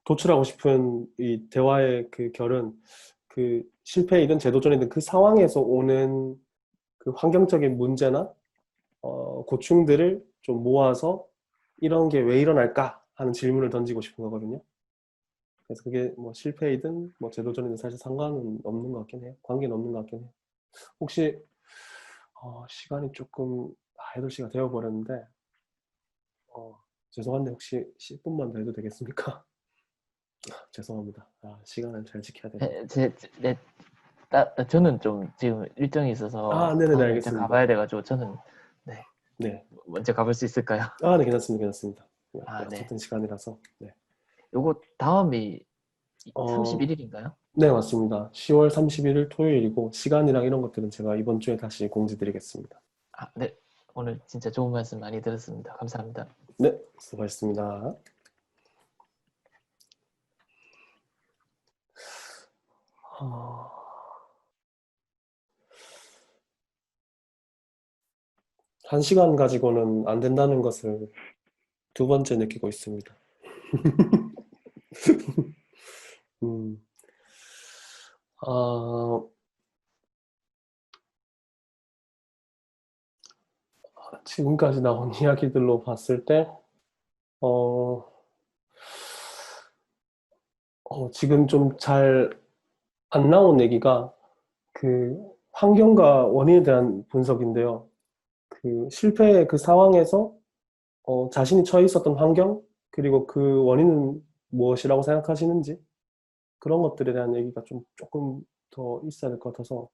도출하고 싶은 이 대화의 그 결은 그 실패이든 재도전이든 그 상황에서 오는 그 환경적인 문제나 고충들을 좀 모아서 이런 게 왜 일어날까 하는 질문을 던지고 싶은 거거든요. 그래서 그게 뭐 실패이든 뭐 재도전이든 사실 상관은 없는 것 같긴 해요. 관계는 없는 것 같긴 해요. 혹시 시간이 조금 8시가 되어버렸는데 죄송한데 혹시 10분만 더 해도 되겠습니까? 죄송합니다. 시간을 잘 지켜야 되네. 저는 좀 지금 일정이 있어서 네네네, 다음에 이제 알겠습니다. 가봐야 돼가지고 저는 네. 먼저 가볼 수 있을까요? 네, 괜찮습니다. 괜찮습니다. 네. 같은 시간이라서. 네. 요거 다음이 어, 31일인가요? 네, 맞습니다. 10월 31일 토요일이고 시간이랑 이런 것들은 제가 이번 주에 다시 공지드리겠습니다. 네. 오늘 진짜 좋은 말씀 많이 들었습니다. 감사합니다. 네, 수고하셨습니다. 한 시간 가지고는 안 된다는 것을 두 번째 느끼고 있습니다. 지금까지 나온 이야기들로 봤을 때, 지금 좀 잘 안 나온 얘기가 그 환경과 원인에 대한 분석인데요. 그 실패의 그 상황에서 자신이 처해 있었던 환경, 그리고 그 원인은 무엇이라고 생각하시는지 그런 것들에 대한 얘기가 좀 조금 더 있어야 될 것 같아서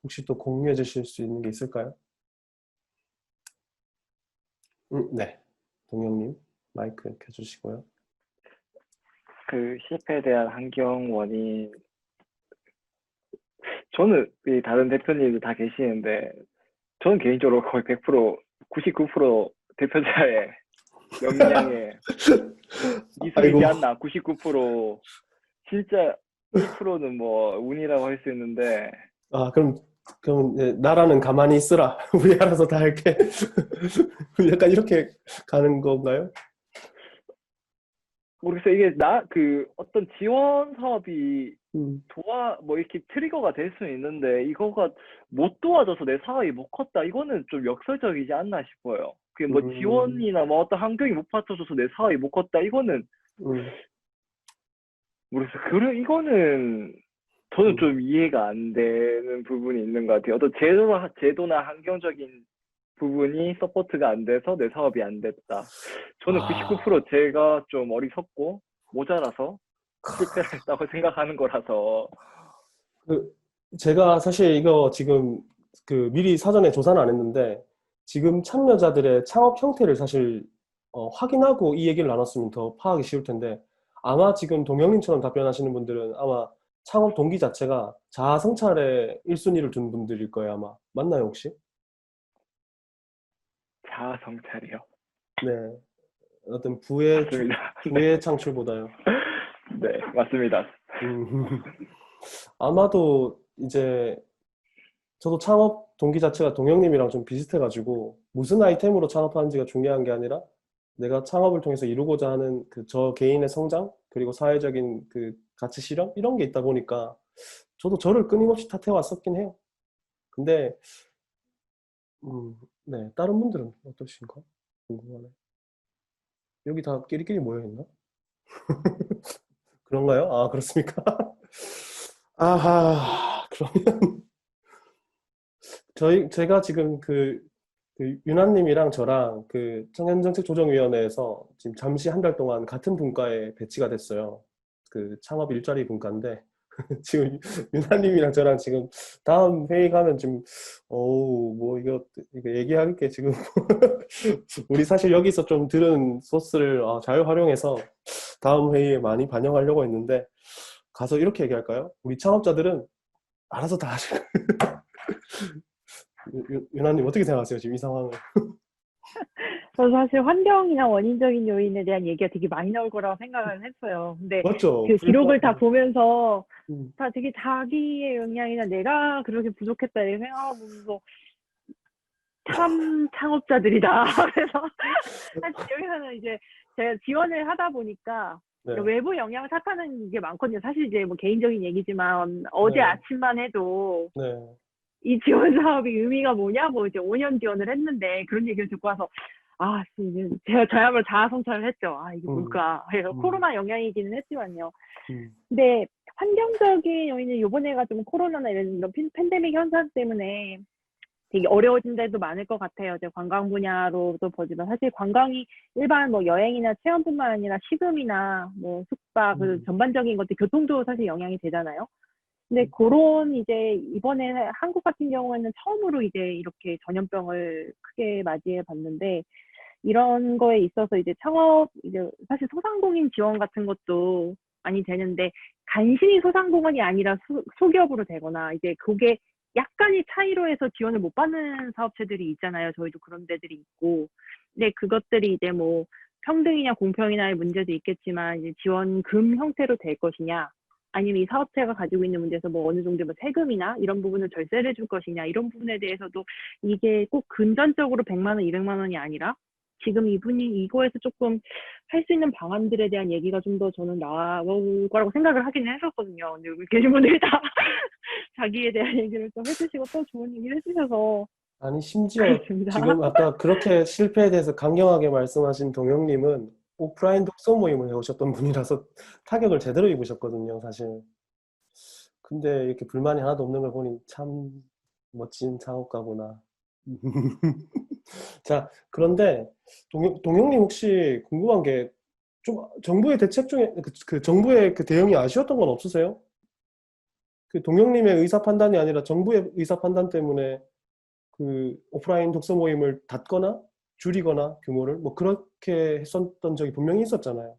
혹시 또 공유해 주실 수 있는 게 있을까요? 네. 동영님 마이크 켜주시고요. 그 실패에 대한 환경 원인, 저는 이 다른 대표님도 다 계시는데 저는 개인적으로 거의 100%, 99% 대표자의 역량에 미술이지 않나. 99% 진짜 1%는 뭐 운이라고 할 수 있는데. 그럼 나라는 가만히 있으라. 우리 알아서 다 할게. 약간 이렇게 가는 건가요? 모르겠어요. 이게 어떤 지원 사업이 뭐 이렇게 트리거가 될 수는 있는데 이거가 못 도와줘서 내 사업이 못 컸다. 이거는 좀 역설적이지 않나 싶어요. 그게 뭐 지원이나 뭐 어떤 환경이 못 받쳐줘서 내 사업이 못 컸다. 이거는 모르겠어요. 이거는 저는 좀 이해가 안 되는 부분이 있는 것 같아요. 어떤 제도나 환경적인 부분이 서포트가 안 돼서 내 사업이 안 됐다. 저는 99% 제가 좀 어리석고 모자라서 실패를 했다고 생각하는 거라서. 그 제가 사실 이거 지금 그 미리 사전에 조사는 안 했는데 지금 참여자들의 창업 형태를 사실 확인하고 이 얘기를 나눴으면 더 파악이 쉬울 텐데 아마 지금 동영님처럼 답변하시는 분들은 아마 창업 동기 자체가 자아 성찰에 1순위를 둔 분들일 거예요, 아마. 맞나요, 혹시? 자아 성찰이요. 네. 어떤 맞습니다. 부의 창출보다요. 네, 맞습니다. 음, 아마도 이제 저도 창업 동기 자체가 동영님이랑 좀 비슷해가지고 무슨 아이템으로 창업하는지가 중요한 게 아니라 내가 창업을 통해서 이루고자 하는 그 저 개인의 성장 그리고 사회적인 그 가치 실현 이런 게 있다 보니까 저도 저를 끊임없이 탓해 왔었긴 해요. 근데 네, 다른 분들은 어떠신가? 궁금하네. 여기 다 끼리끼리 모여 있나? 그런가요? 아, 그렇습니까? 아하, 그러면 제가 지금 그 유나님이랑 저랑 그 청년정책조정위원회에서 지금 잠시 한 달 동안 같은 분과에 배치가 됐어요. 그 창업 일자리 분과인데 지금 유나님이랑 저랑 지금 다음 회의 가면 지금 어우 뭐 이거 얘기할 게 지금 우리 사실 여기서 좀 들은 소스를 잘 활용해서 다음 회의에 많이 반영하려고 했는데 가서 이렇게 얘기할까요? 우리 창업자들은 알아서 다 하실 유나님 어떻게 생각하세요? 지금 이 상황을? 저는 사실 환경이나 원인적인 요인에 대한 얘기가 되게 많이 나올 거라고 생각을 했어요. 근데 맞죠? 그 기록을 다 보면서 음, 다 되게 자기의 역량이나 내가 그렇게 부족했다 이렇게 생각하면서 참 창업자들이다. 그래서 사실 여기서는 이제 제가 지원을 하다 보니까 네, 외부 영향을 탓하는 게 많거든요. 사실 이제 뭐 개인적인 얘기지만 어제 네, 아침만 해도 네. 이 지원 사업이 의미가 뭐냐고 이제 5년 지원을 했는데 그런 얘기를 듣고 와서 이제 제가 저야말로 자아 성찰을 했죠. 이게 음, 뭘까? 그래서 음, 코로나 영향이기는 했지만요. 음, 근데 환경적인 요인은 요번에가 좀 코로나나 이런 팬데믹 현상 때문에 되게 어려워진 데도 많을 것 같아요. 이제 관광 분야로도 보지만 사실 관광이 일반 뭐 여행이나 체험뿐만 아니라 식음이나 뭐 숙박 그 전반적인 것들 교통도 사실 영향이 되잖아요. 근데 그런 이제 이번에 한국 같은 경우에는 처음으로 이제 이렇게 전염병을 크게 맞이해 봤는데 이런 거에 있어서 이제 창업 이제 사실 소상공인 지원 같은 것도 많이 되는데 간신히 소상공인이 아니라 소기업으로 되거나 이제 그게 약간의 차이로 해서 지원을 못 받는 사업체들이 있잖아요. 저희도 그런 데들이 있고. 근데 그것들이 이제 뭐 평등이냐 공평이냐의 문제도 있겠지만 이제 지원금 형태로 될 것이냐 아니면 이 사업체가 가지고 있는 문제에서 뭐 어느 정도 뭐 세금이나 이런 부분을 절세를 해줄 것이냐 이런 부분에 대해서도 이게 꼭 금전적으로 100만 원, 200만 원이 아니라 지금 이분이 이거에서 조금 할 수 있는 방안들에 대한 얘기가 좀 더 저는 나올 거라고 생각을 하기는 했었거든요. 근데 여기 계신 분들이 다 자기에 대한 얘기를 또 해주시고 또 좋은 얘기를 해주셔서 아니, 심지어 그렇습니다. 지금 아까 그렇게 실패에 대해서 강경하게 말씀하신 동영님은 오프라인 독서 모임을 해오셨던 분이라서 타격을 제대로 입으셨거든요, 사실. 근데 이렇게 불만이 하나도 없는 걸 보니 참 멋진 창업가구나. 자, 그런데 동영님 혹시 궁금한 게 좀 정부의 대책 중에 그 정부의 그 대응이 아쉬웠던 건 없으세요? 그 동영님의 의사 판단이 아니라 정부의 의사 판단 때문에 그 오프라인 독서 모임을 닫거나 줄이거나 규모를 뭐 그렇게 했었던 적이 분명히 있었잖아요.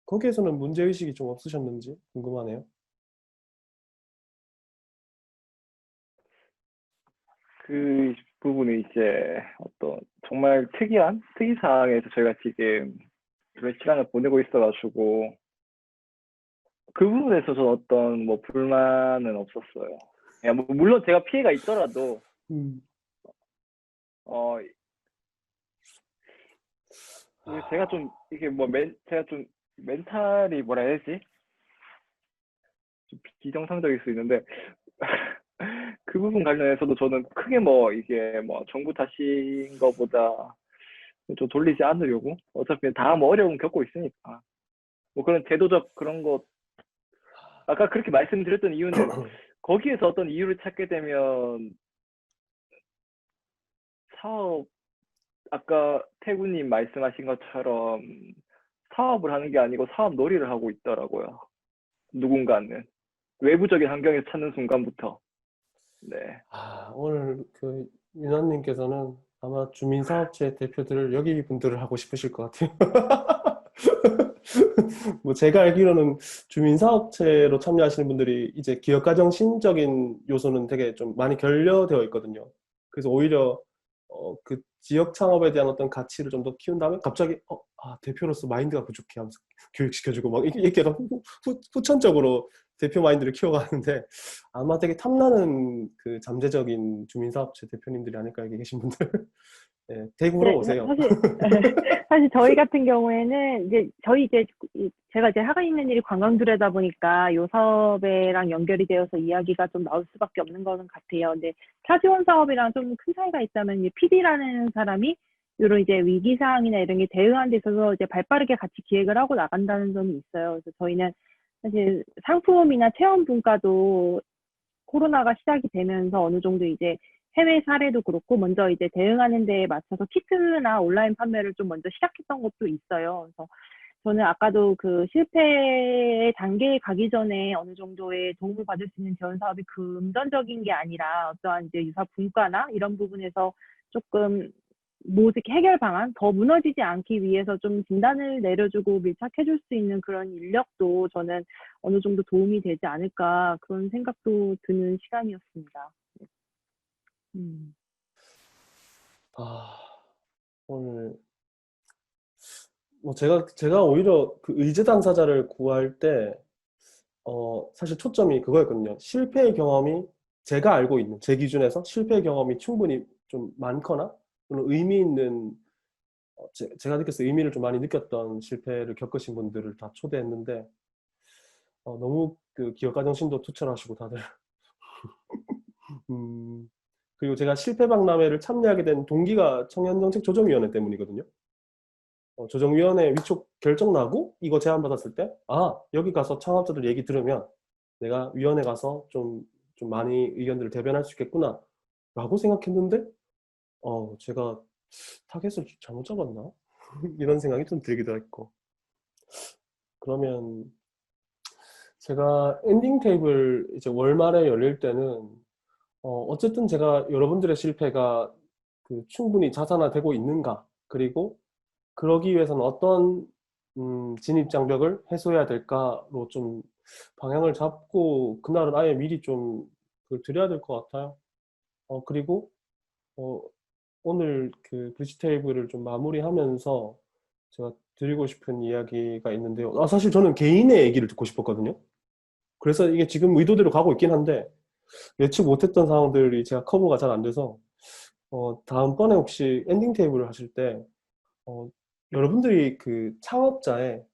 거기에서는 문제의식이 좀 없으셨는지 궁금하네요. 그 부분은 이제 어떤 정말 특이한 특이 사항에서 저희가 지금 그런 시간을 보내고 있어가지고 그 부분에서 저는 어떤 뭐 불만은 없었어요. 야, 뭐 물론 제가 피해가 있더라도 음. 어 이게 제가 좀 이게 제가 좀 멘탈이 뭐라 해야 되지? 좀 비정상적일 수 있는데 그 부분 관련해서도 저는 크게 뭐 이게 뭐 정부 탓인 거보다 좀 돌리지 않으려고 어차피 다 뭐 어려움 겪고 있으니까 뭐 그런 제도적 그런 거 아까 그렇게 말씀드렸던 이유는 거기에서 어떤 이유를 찾게 되면 사업 아까 태구님 말씀하신 것처럼 사업을 하는 게 아니고 사업 놀이를 하고 있더라고요. 누군가는 외부적인 환경에서 찾는 순간부터. 네. 오늘 그 윤환님께서는 아마 주민사업체 대표들을 여기 분들을 하고 싶으실 것 같아요. 뭐 제가 알기로는 주민사업체로 참여하시는 분들이 이제 기업가정 심적인 요소는 되게 좀 많이 결여되어 있거든요. 그래서 오히려 그 지역 창업에 대한 어떤 가치를 좀 더 키운 다음에 갑자기 대표로서 마인드가 부족해 하면서 교육시켜주고 막 이렇게 약간 후천적으로 대표 마인드를 키워가는데 아마 되게 탐나는 그 잠재적인 주민사업체 대표님들이 아닐까 여기 계신 분들. 네, 대구로 네, 오세요. 사실 저희 같은 경우에는 제가 이제 하고 있는 일이 관광주례다 보니까 요 사업이랑 연결이 되어서 이야기가 좀 나올 수밖에 없는 거는 같아요. 근데 타지원 사업이랑 좀 큰 차이가 있다면 이제 PD라는 사람이 이런 이제 위기 상황이나 이런 게 대응하는 데 있어서 이제 발빠르게 같이 기획을 하고 나간다는 점이 있어요. 그래서 저희는 사실 상품이나 체험 분과도 코로나가 시작이 되면서 어느 정도 이제 해외 사례도 그렇고 먼저 이제 대응하는 데에 맞춰서 키트나 온라인 판매를 좀 먼저 시작했던 것도 있어요. 그래서 저는 아까도 그 실패의 단계에 가기 전에 어느 정도의 도움을 받을 수 있는 지원 사업이 금전적인 게 아니라 어떠한 이제 유사 분과나 이런 부분에서 조금 모집 해결 방안, 더 무너지지 않기 위해서 좀 진단을 내려주고 밀착해줄 수 있는 그런 인력도 저는 어느 정도 도움이 되지 않을까 그런 생각도 드는 시간이었습니다. 음. 오늘 뭐 제가 오히려 그 의제 당사자를 구할 때 사실 초점이 그거였거든요. 실패의 경험이 제가 알고 있는 제 기준에서 실패의 경험이 충분히 좀 많거나 또는 의미 있는 제가 느꼈을 때 의미를 좀 많이 느꼈던 실패를 겪으신 분들을 다 초대했는데 너무 그 기업가정심도 투철하시고 다들 그리고 제가 실패박람회를 참여하게 된 동기가 청년정책조정위원회 때문이거든요. 조정위원회 위촉 결정 나고 이거 제안 받았을 때 여기 가서 창업자들 얘기 들으면 내가 위원회 가서 좀 많이 의견들을 대변할 수 있겠구나 라고 생각했는데 제가 타겟을 잘못 잡았나? 이런 생각이 좀 들기도 했고 그러면 제가 엔딩 테이블 이제 월말에 열릴 때는 어쨌든 제가 여러분들의 실패가 그 충분히 자산화되고 있는가 그리고 그러기 위해서는 어떤 진입장벽을 해소해야 될까로 좀 방향을 잡고 그날은 아예 미리 좀 그걸 드려야 될 것 같아요. 그리고 오늘 그 브릿지 테이블을 좀 마무리하면서 제가 드리고 싶은 이야기가 있는데요. 사실 저는 개인의 얘기를 듣고 싶었거든요. 그래서 이게 지금 의도대로 가고 있긴 한데 예측 못했던 상황들이 제가 커버가 잘 안 돼서 다음번에 혹시 엔딩 테이블을 하실 때 여러분들이 그 창업자의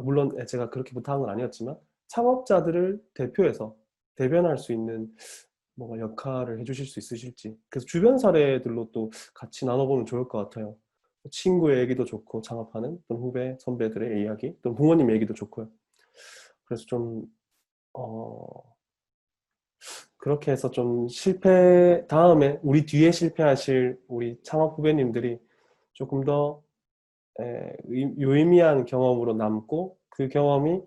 물론 제가 그렇게 부탁한 건 아니었지만 창업자들을 대표해서 대변할 수 있는 뭔가 역할을 해주실 수 있으실지 그래서 주변 사례들로 또 같이 나눠보면 좋을 것 같아요. 친구의 얘기도 좋고 창업하는 또는 후배 선배들의 이야기 또는 부모님 얘기도 좋고요. 그래서 좀 그렇게 해서 좀 실패 다음에 우리 뒤에 실패하실 우리 창업 후배님들이 조금 더 유의미한 경험으로 남고 그 경험이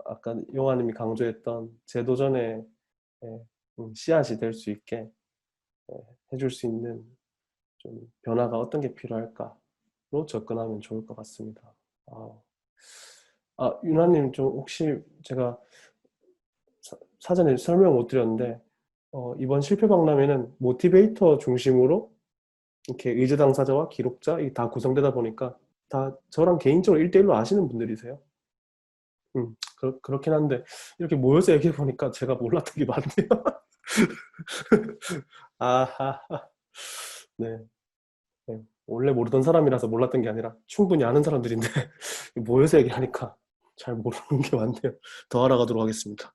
아까 용화님이 강조했던 재도전의 씨앗이 될 수 있게 해줄 수 있는 좀 변화가 어떤 게 필요할까로 접근하면 좋을 것 같습니다. 윤화님 좀 혹시 제가 사전에 설명 못 드렸는데 이번 실패 박람회는 모티베이터 중심으로 이렇게 의제 당사자와 기록자 다 구성되다 보니까 다 저랑 개인적으로 1대1로 아시는 분들이세요. 그렇긴 한데 이렇게 모여서 얘기해 보니까 제가 몰랐던 게 많네요. 아하, 네. 네. 원래 모르던 사람이라서 몰랐던 게 아니라 충분히 아는 사람들인데 모여서 얘기하니까 잘 모르는 게 많네요. 더 알아가도록 하겠습니다.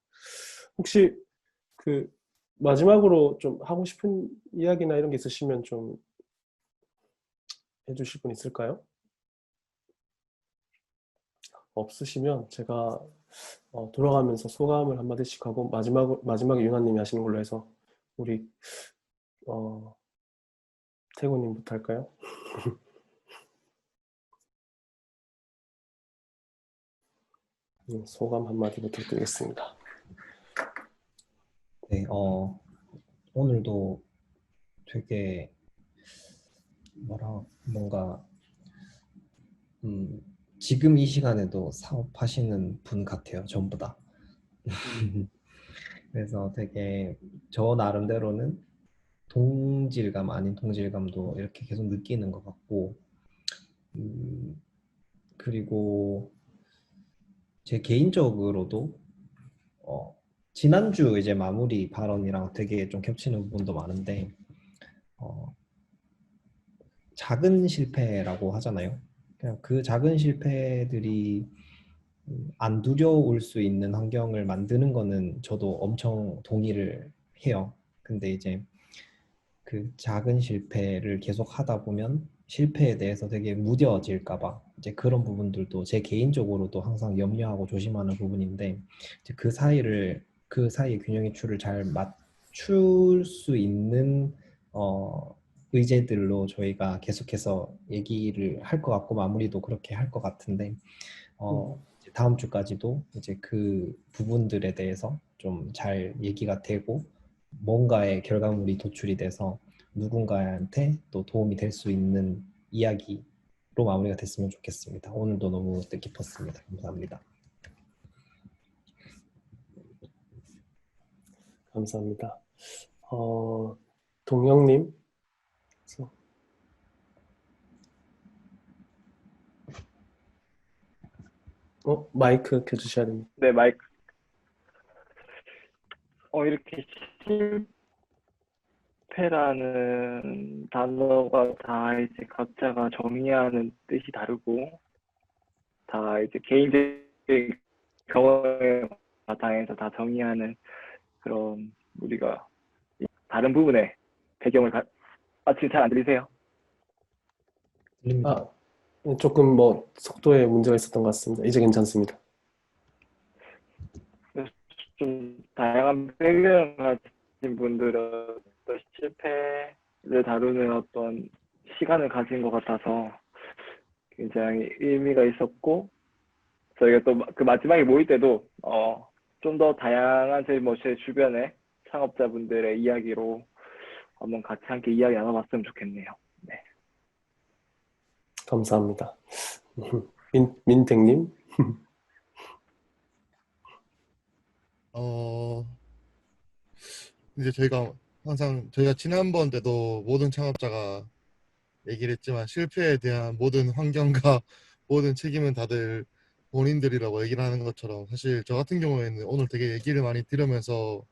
혹시 그 마지막으로 좀 하고 싶은 이야기나 이런 게 있으시면 좀 해주실 분 있을까요? 없으시면 제가 돌아가면서 소감을 한마디씩 하고 마지막에 윤아님이 하시는 걸로 해서 우리 태구님부터 할까요? 소감 한마디 부탁드리겠습니다. 네, 오늘도 되게 뭔가 지금 이 시간에도 사업하시는 분 같아요, 전부 다. 그래서 되게 저 나름대로는 동질감 아닌 동질감도 이렇게 계속 느끼는 것 같고, 그리고 제 개인적으로도 지난주 이제 마무리 발언이랑 되게 좀 겹치는 부분도 많은데, 작은 실패라고 하잖아요. 그냥 그 작은 실패들이 안 두려울 수 있는 환경을 만드는 거는 저도 엄청 동의를 해요. 근데 이제 그 작은 실패를 계속 하다 보면 실패에 대해서 되게 무뎌질까 봐 이제 그런 부분들도 제 개인적으로도 항상 염려하고 조심하는 부분인데, 이제 그 사이의 균형의 추를 잘 맞출 수 있는 의제들로 저희가 계속해서 얘기를 할 것 같고 마무리도 그렇게 할 것 같은데, 이제 다음 주까지도 이제 그 부분들에 대해서 좀 잘 얘기가 되고 뭔가의 결과물이 도출이 돼서 누군가한테 또 도움이 될 수 있는 이야기로 마무리가 됐으면 좋겠습니다. 오늘도 너무 뜻깊었습니다. 감사합니다. 감사합니다. 동영님. 마이크 켜주셔야 됩니다. 네, 마이크. 이렇게 실패라는 단어가 다 이제 각자가 정의하는 뜻이 다르고, 다 이제 개인적인 경험에 바탕에서 다 정의하는 그런 우리가 다른 부분에 배경을 지금 잘 안 들리세요? 들립니다. 조금 속도에 문제가 있었던 것 같습니다. 이제 괜찮습니다. 좀 다양한 배경을 가진 분들은 또 실패를 다루는 어떤 시간을 가진 것 같아서 굉장히 의미가 있었고, 저희가 또 그 마지막에 모일 때도 좀 더 다양한 제 주변의 창업자분들의 이야기로 한번 같이 함께 이야기 나눠봤으면 좋겠네요. 네. 감사합니다. 민택님. 이제 저희가 지난번 때도 모든 창업자가 얘기를 했지만 실패에 대한 모든 환경과 모든 책임은 다들 본인들이라고 얘기를 하는 것처럼, 사실 저 같은 경우에는 오늘 되게 얘기를 많이 들으면서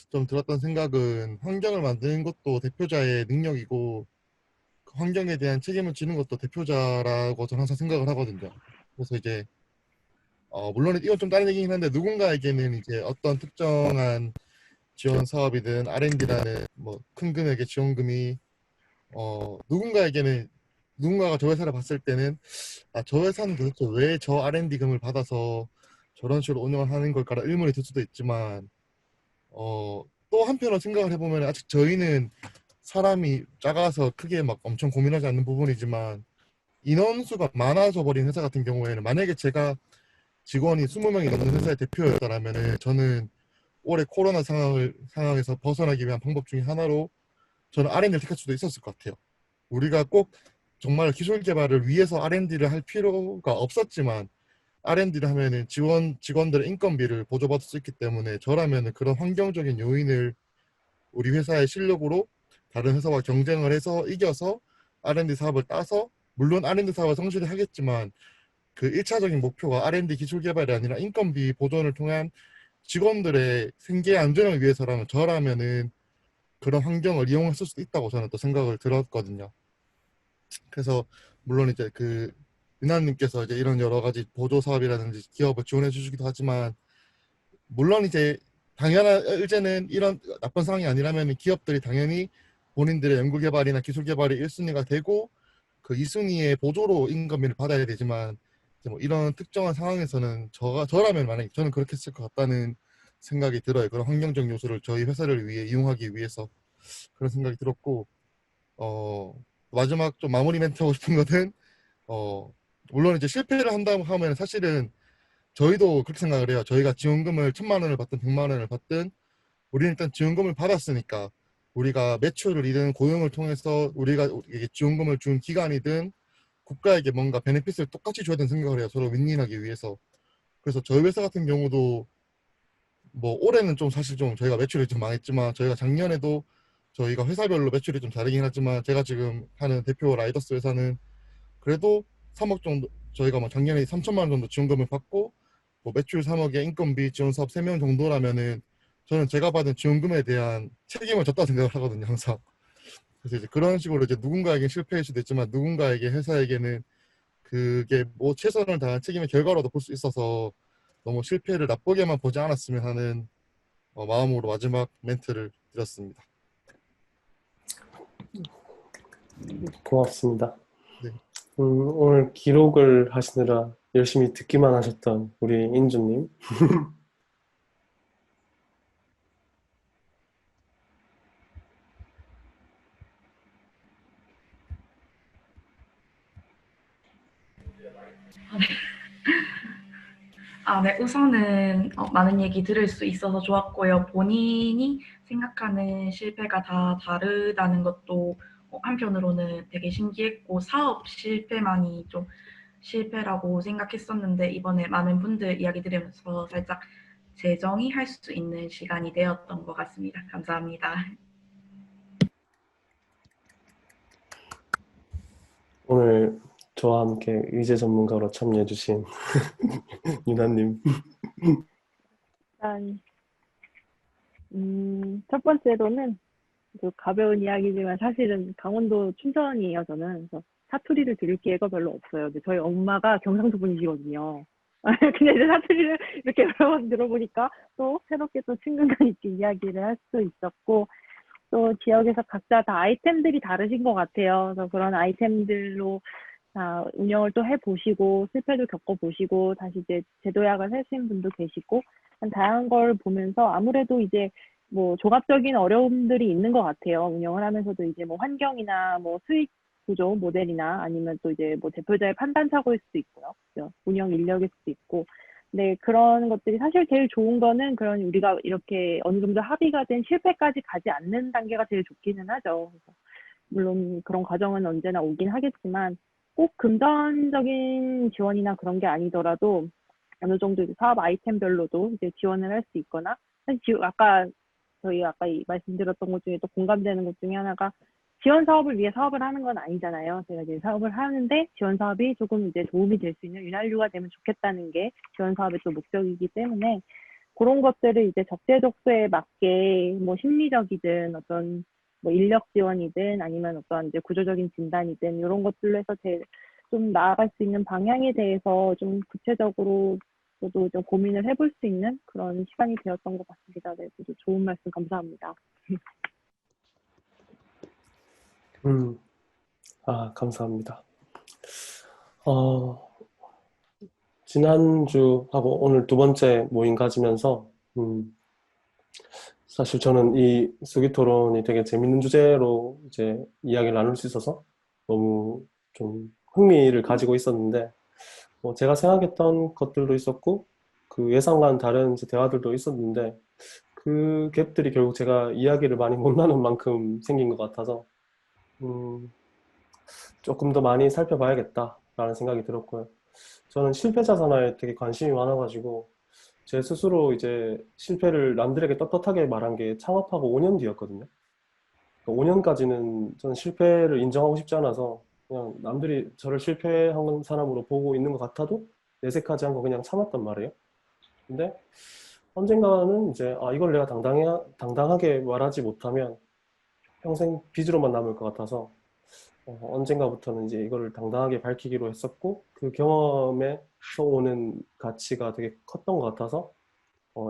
좀 들었던 생각은, 환경을 만드는 것도 대표자의 능력이고 그 환경에 대한 책임을 지는 것도 대표자라고 저는 항상 생각을 하거든요. 그래서 이제 물론 이건 좀 다른 얘기긴 한데, 누군가에게는 이제 어떤 특정한 지원 사업이든 R&D라는 큰 금액의 지원금이 누군가가 저 회사를 봤을 때는 저 회사는 도대체 왜 저 R&D금을 받아서 저런 식으로 운영을 하는 걸까라 의문이 들 수도 있지만, 또 한편으로 생각을 해보면 아직 저희는 사람이 작아서 크게 막 엄청 고민하지 않는 부분이지만, 인원수가 많아져 버린 회사 같은 경우에는, 만약에 제가 직원이 20명이 넘는 회사의 대표였다라면 저는 올해 코로나 상황에서 벗어나기 위한 방법 중에 하나로 저는 R&D를 택할 수도 있었을 것 같아요. 우리가 꼭 정말 기술 개발을 위해서 R&D를 할 필요가 없었지만, R&D를 하면은 직원들의 인건비를 보조받을 수 있기 때문에 저라면은 그런 환경적인 요인을 우리 회사의 실력으로 다른 회사와 경쟁을 해서 이겨서 R&D 사업을 따서, 물론 R&D 사업을 성실히 하겠지만 그 1차적인 목표가 R&D 기술 개발이 아니라 인건비 보존을 통한 직원들의 생계 안전을 위해서라면 저라면은 그런 환경을 이용했을 수도 있다고 저는 또 생각을 들었거든요. 그래서 물론 이제 그 은하님께서 이제 이런 여러 가지 보조 사업이라든지 기업을 지원해 주시기도 하지만, 물론 이제 당연한 의제는 이런 나쁜 상황이 아니라면 기업들이 당연히 본인들의 연구 개발이나 기술 개발이 1순위가 되고 그 2순위의 보조로 인건비를 받아야 되지만, 이제 이런 특정한 상황에서는 저라면 만약에 저는 그렇게 했을 것 같다는 생각이 들어요. 그런 환경적 요소를 저희 회사를 위해 이용하기 위해서 그런 생각이 들었고, 마지막 좀 마무리 멘트 하고 싶은 것은, 물론 이제 실패를 한다고 하면 사실은 저희도 그렇게 생각을 해요. 저희가 지원금을 1,000만 원을 받든 100만 원을 받든 우리는 일단 지원금을 받았으니까 우리가 매출을 이든 고용을 통해서 우리가 이게 지원금을 준 기관이든 국가에게 뭔가 베네핏을 똑같이 줘야 된다는 생각을 해요. 서로 윈윈하기 위해서. 그래서 저희 회사 같은 경우도 뭐 올해는 좀 사실 좀 저희가 매출이 좀 망했지만 저희가 작년에도 저희가 회사별로 매출이 좀 다르긴 하지만 제가 지금 하는 대표 라이더스 회사는 그래도 3억 정도 저희가 뭐 작년에 3천만 원 정도 지원금을 받고 뭐 매출 3억에 인건비 지원 사업 3명 정도라면은 저는 제가 받은 지원금에 대한 책임을 졌다고 생각을 하거든요, 항상. 그래서 이제 그런 식으로 이제 누군가에게 실패일 수도 있지만 누군가에게 회사에게는 그게 뭐 최선을 다한 책임의 결과로도 볼 수 있어서 너무 실패를 나쁘게만 보지 않았으면 하는 마음으로 마지막 멘트를 드렸습니다. 고맙습니다. 네. 오늘 기록을 하시느라 열심히 듣기만 하셨던 우리 인주님. 네. 우선은 많은 얘기 들을 수 있어서 좋았고요. 본인이 생각하는 실패가 다 다르다는 것도 한편으로는 되게 신기했고, 사업 실패만이 좀 실패라고 생각했었는데, 이번에 많은 분들 이야기 들으면서 살짝 재정의할 수 있는 시간이 되었던 것 같습니다. 감사합니다. 오늘 저와 함께 의제 전문가로 참여해주신 유나님. 일단 첫 번째로는 그 가벼운 이야기지만 사실은 강원도 춘천이에요, 저는. 그래서 사투리를 들을 기회가 별로 없어요. 근데 저희 엄마가 경상도 분이시거든요. 근데 이제 사투리를 이렇게 여러 번 들어보니까 또 새롭게 또 친근감 있게 이야기를 할 수 있었고, 또 지역에서 각자 다 아이템들이 다르신 것 같아요. 그래서 그런 아이템들로 운영을 또 해보시고, 실패도 겪어보시고, 다시 이제 재도약을 하신 분도 계시고, 다양한 걸 보면서 아무래도 이제 뭐 종합적인 어려움들이 있는 것 같아요. 운영을 하면서도 이제 뭐 환경이나 뭐 수익 구조 모델이나 아니면 또 이제 뭐 대표자의 판단 착오일 수도 있고요. 그죠? 운영 인력일 수도 있고. 근데 그런 것들이 사실 제일 좋은 거는 그런 우리가 이렇게 어느 정도 합의가 된 실패까지 가지 않는 단계가 제일 좋기는 하죠. 그래서 물론 그런 과정은 언제나 오긴 하겠지만 꼭 금전적인 지원이나 그런 게 아니더라도 어느 정도 이제 사업 아이템별로도 이제 지원을 할 수 있거나, 사실 저희 아까 말씀드렸던 것 중에 또 공감되는 것 중에 하나가 지원 사업을 위해 사업을 하는 건 아니잖아요. 제가 이제 사업을 하는데 지원 사업이 조금 이제 도움이 될 수 있는 윤활유가 되면 좋겠다는 게 지원 사업의 또 목적이기 때문에 그런 것들을 이제 적재적소에 맞게 뭐 심리적이든 어떤 뭐 인력 지원이든 아니면 어떤 이제 구조적인 진단이든 이런 것들로 해서 좀 나아갈 수 있는 방향에 대해서 좀 구체적으로 저도 좀 고민을 해볼 수 있는 그런 시간이 되었던 것 같습니다. 네, 모두 좋은 말씀 감사합니다. 감사합니다. 지난주하고 오늘 두 번째 모임 가지면서 사실 저는 이 수기 토론이 되게 재밌는 주제로 이제 이야기를 나눌 수 있어서 너무 좀 흥미를 가지고 있었는데, 뭐 제가 생각했던 것들도 있었고 그 예상과는 다른 이제 대화들도 있었는데, 그 갭들이 결국 제가 이야기를 많이 못 나눈 만큼 생긴 것 같아서 조금 더 많이 살펴봐야겠다라는 생각이 들었고요. 저는 실패자 산화에 되게 관심이 많아가지고 제 스스로 이제 실패를 남들에게 떳떳하게 말한 게 창업하고 5년 뒤였거든요. 5년까지는 저는 실패를 인정하고 싶지 않아서 그냥 남들이 저를 실패한 사람으로 보고 있는 것 같아도 내색하지 않고 그냥 참았단 말이에요. 근데 언젠가는 이제 이걸 내가 당당하게 말하지 못하면 평생 빚으로만 남을 것 같아서 언젠가부터는 이제 이거를 당당하게 밝히기로 했었고, 그 경험에서 오는 가치가 되게 컸던 것 같아서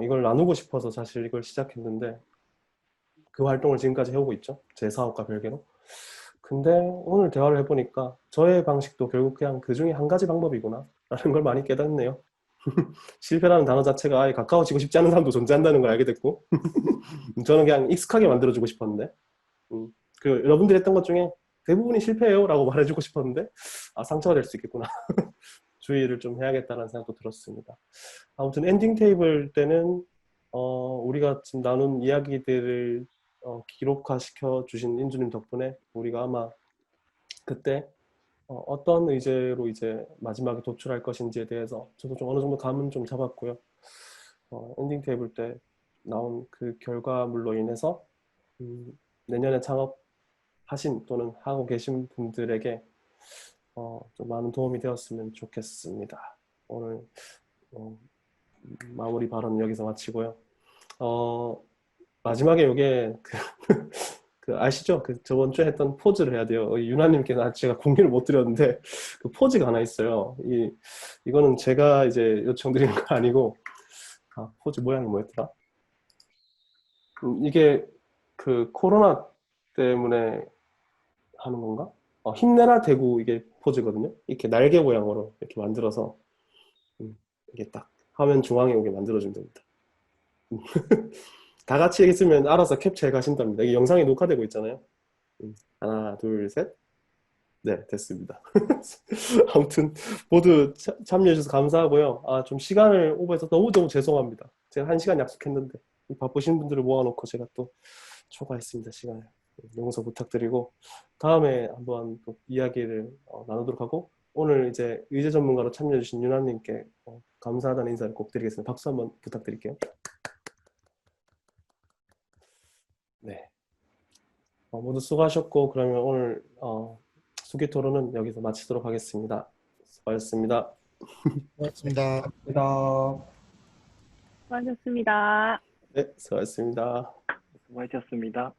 이걸 나누고 싶어서 사실 이걸 시작했는데, 그 활동을 지금까지 해오고 있죠. 제 사업과 별개로. 근데 오늘 대화를 해보니까 저의 방식도 결국 그냥 그 중에 한 가지 방법이구나 라는 걸 많이 깨닫네요. 실패라는 단어 자체가 아예 가까워지고 싶지 않은 사람도 존재한다는 걸 알게 됐고 저는 그냥 익숙하게 만들어주고 싶었는데, 그 여러분들이 했던 것 중에 대부분이 실패해요 라고 말해주고 싶었는데 상처가 될 수 있겠구나. 주의를 좀 해야겠다는 생각도 들었습니다. 아무튼 엔딩 테이블 때는 우리가 지금 나눈 이야기들을 기록화시켜 주신 인주님 덕분에 우리가 아마 그때 어떤 의제로 이제 마지막에 도출할 것인지에 대해서 저도 좀 어느 정도 감은 좀 잡았고요. 엔딩 테이블 때 나온 그 결과물로 인해서 내년에 창업하신 또는 하고 계신 분들에게 좀 많은 도움이 되었으면 좋겠습니다. 오늘 마무리 발언 여기서 마치고요. 마지막에 요게 그 아시죠? 그 저번 주에 했던 포즈를 해야 돼요. 유나님께는 제가 공유를 못 드렸는데 그 포즈가 하나 있어요. 이거는 제가 이제 요청드린 거 아니고 포즈 모양이 뭐였더라? 이게 그 코로나 때문에 하는 건가? 힘내라 대구 이게 포즈거든요. 이렇게 날개 모양으로 이렇게 만들어서 이게 딱 화면 중앙에 오게 만들어주면 됩니다. 다 같이 했으면 알아서 캡처해 가신답니다. 이게 영상이 녹화되고 있잖아요. 하나, 둘, 셋. 네, 됐습니다. 아무튼 모두 참여해 주셔서 감사하고요. 좀 시간을 오버해서 너무너무 죄송합니다. 제가 1시간 약속했는데 바쁘신 분들을 모아놓고 제가 또 초과했습니다. 시간을. 용서 부탁드리고 다음에 한번 또 이야기를 나누도록 하고 오늘 이제 의제 전문가로 참여해 주신 유나님께 감사하다는 인사를 꼭 드리겠습니다. 박수 한번 부탁드릴게요. 네. 모두 수고하셨고 그러면 오늘 수기 토론은 여기서 마치도록 하겠습니다. 수고하셨습니다. 고맙습니다. 감사합니다. 수고하셨습니다. 네, 수고하셨습니다. 수고하셨습니다.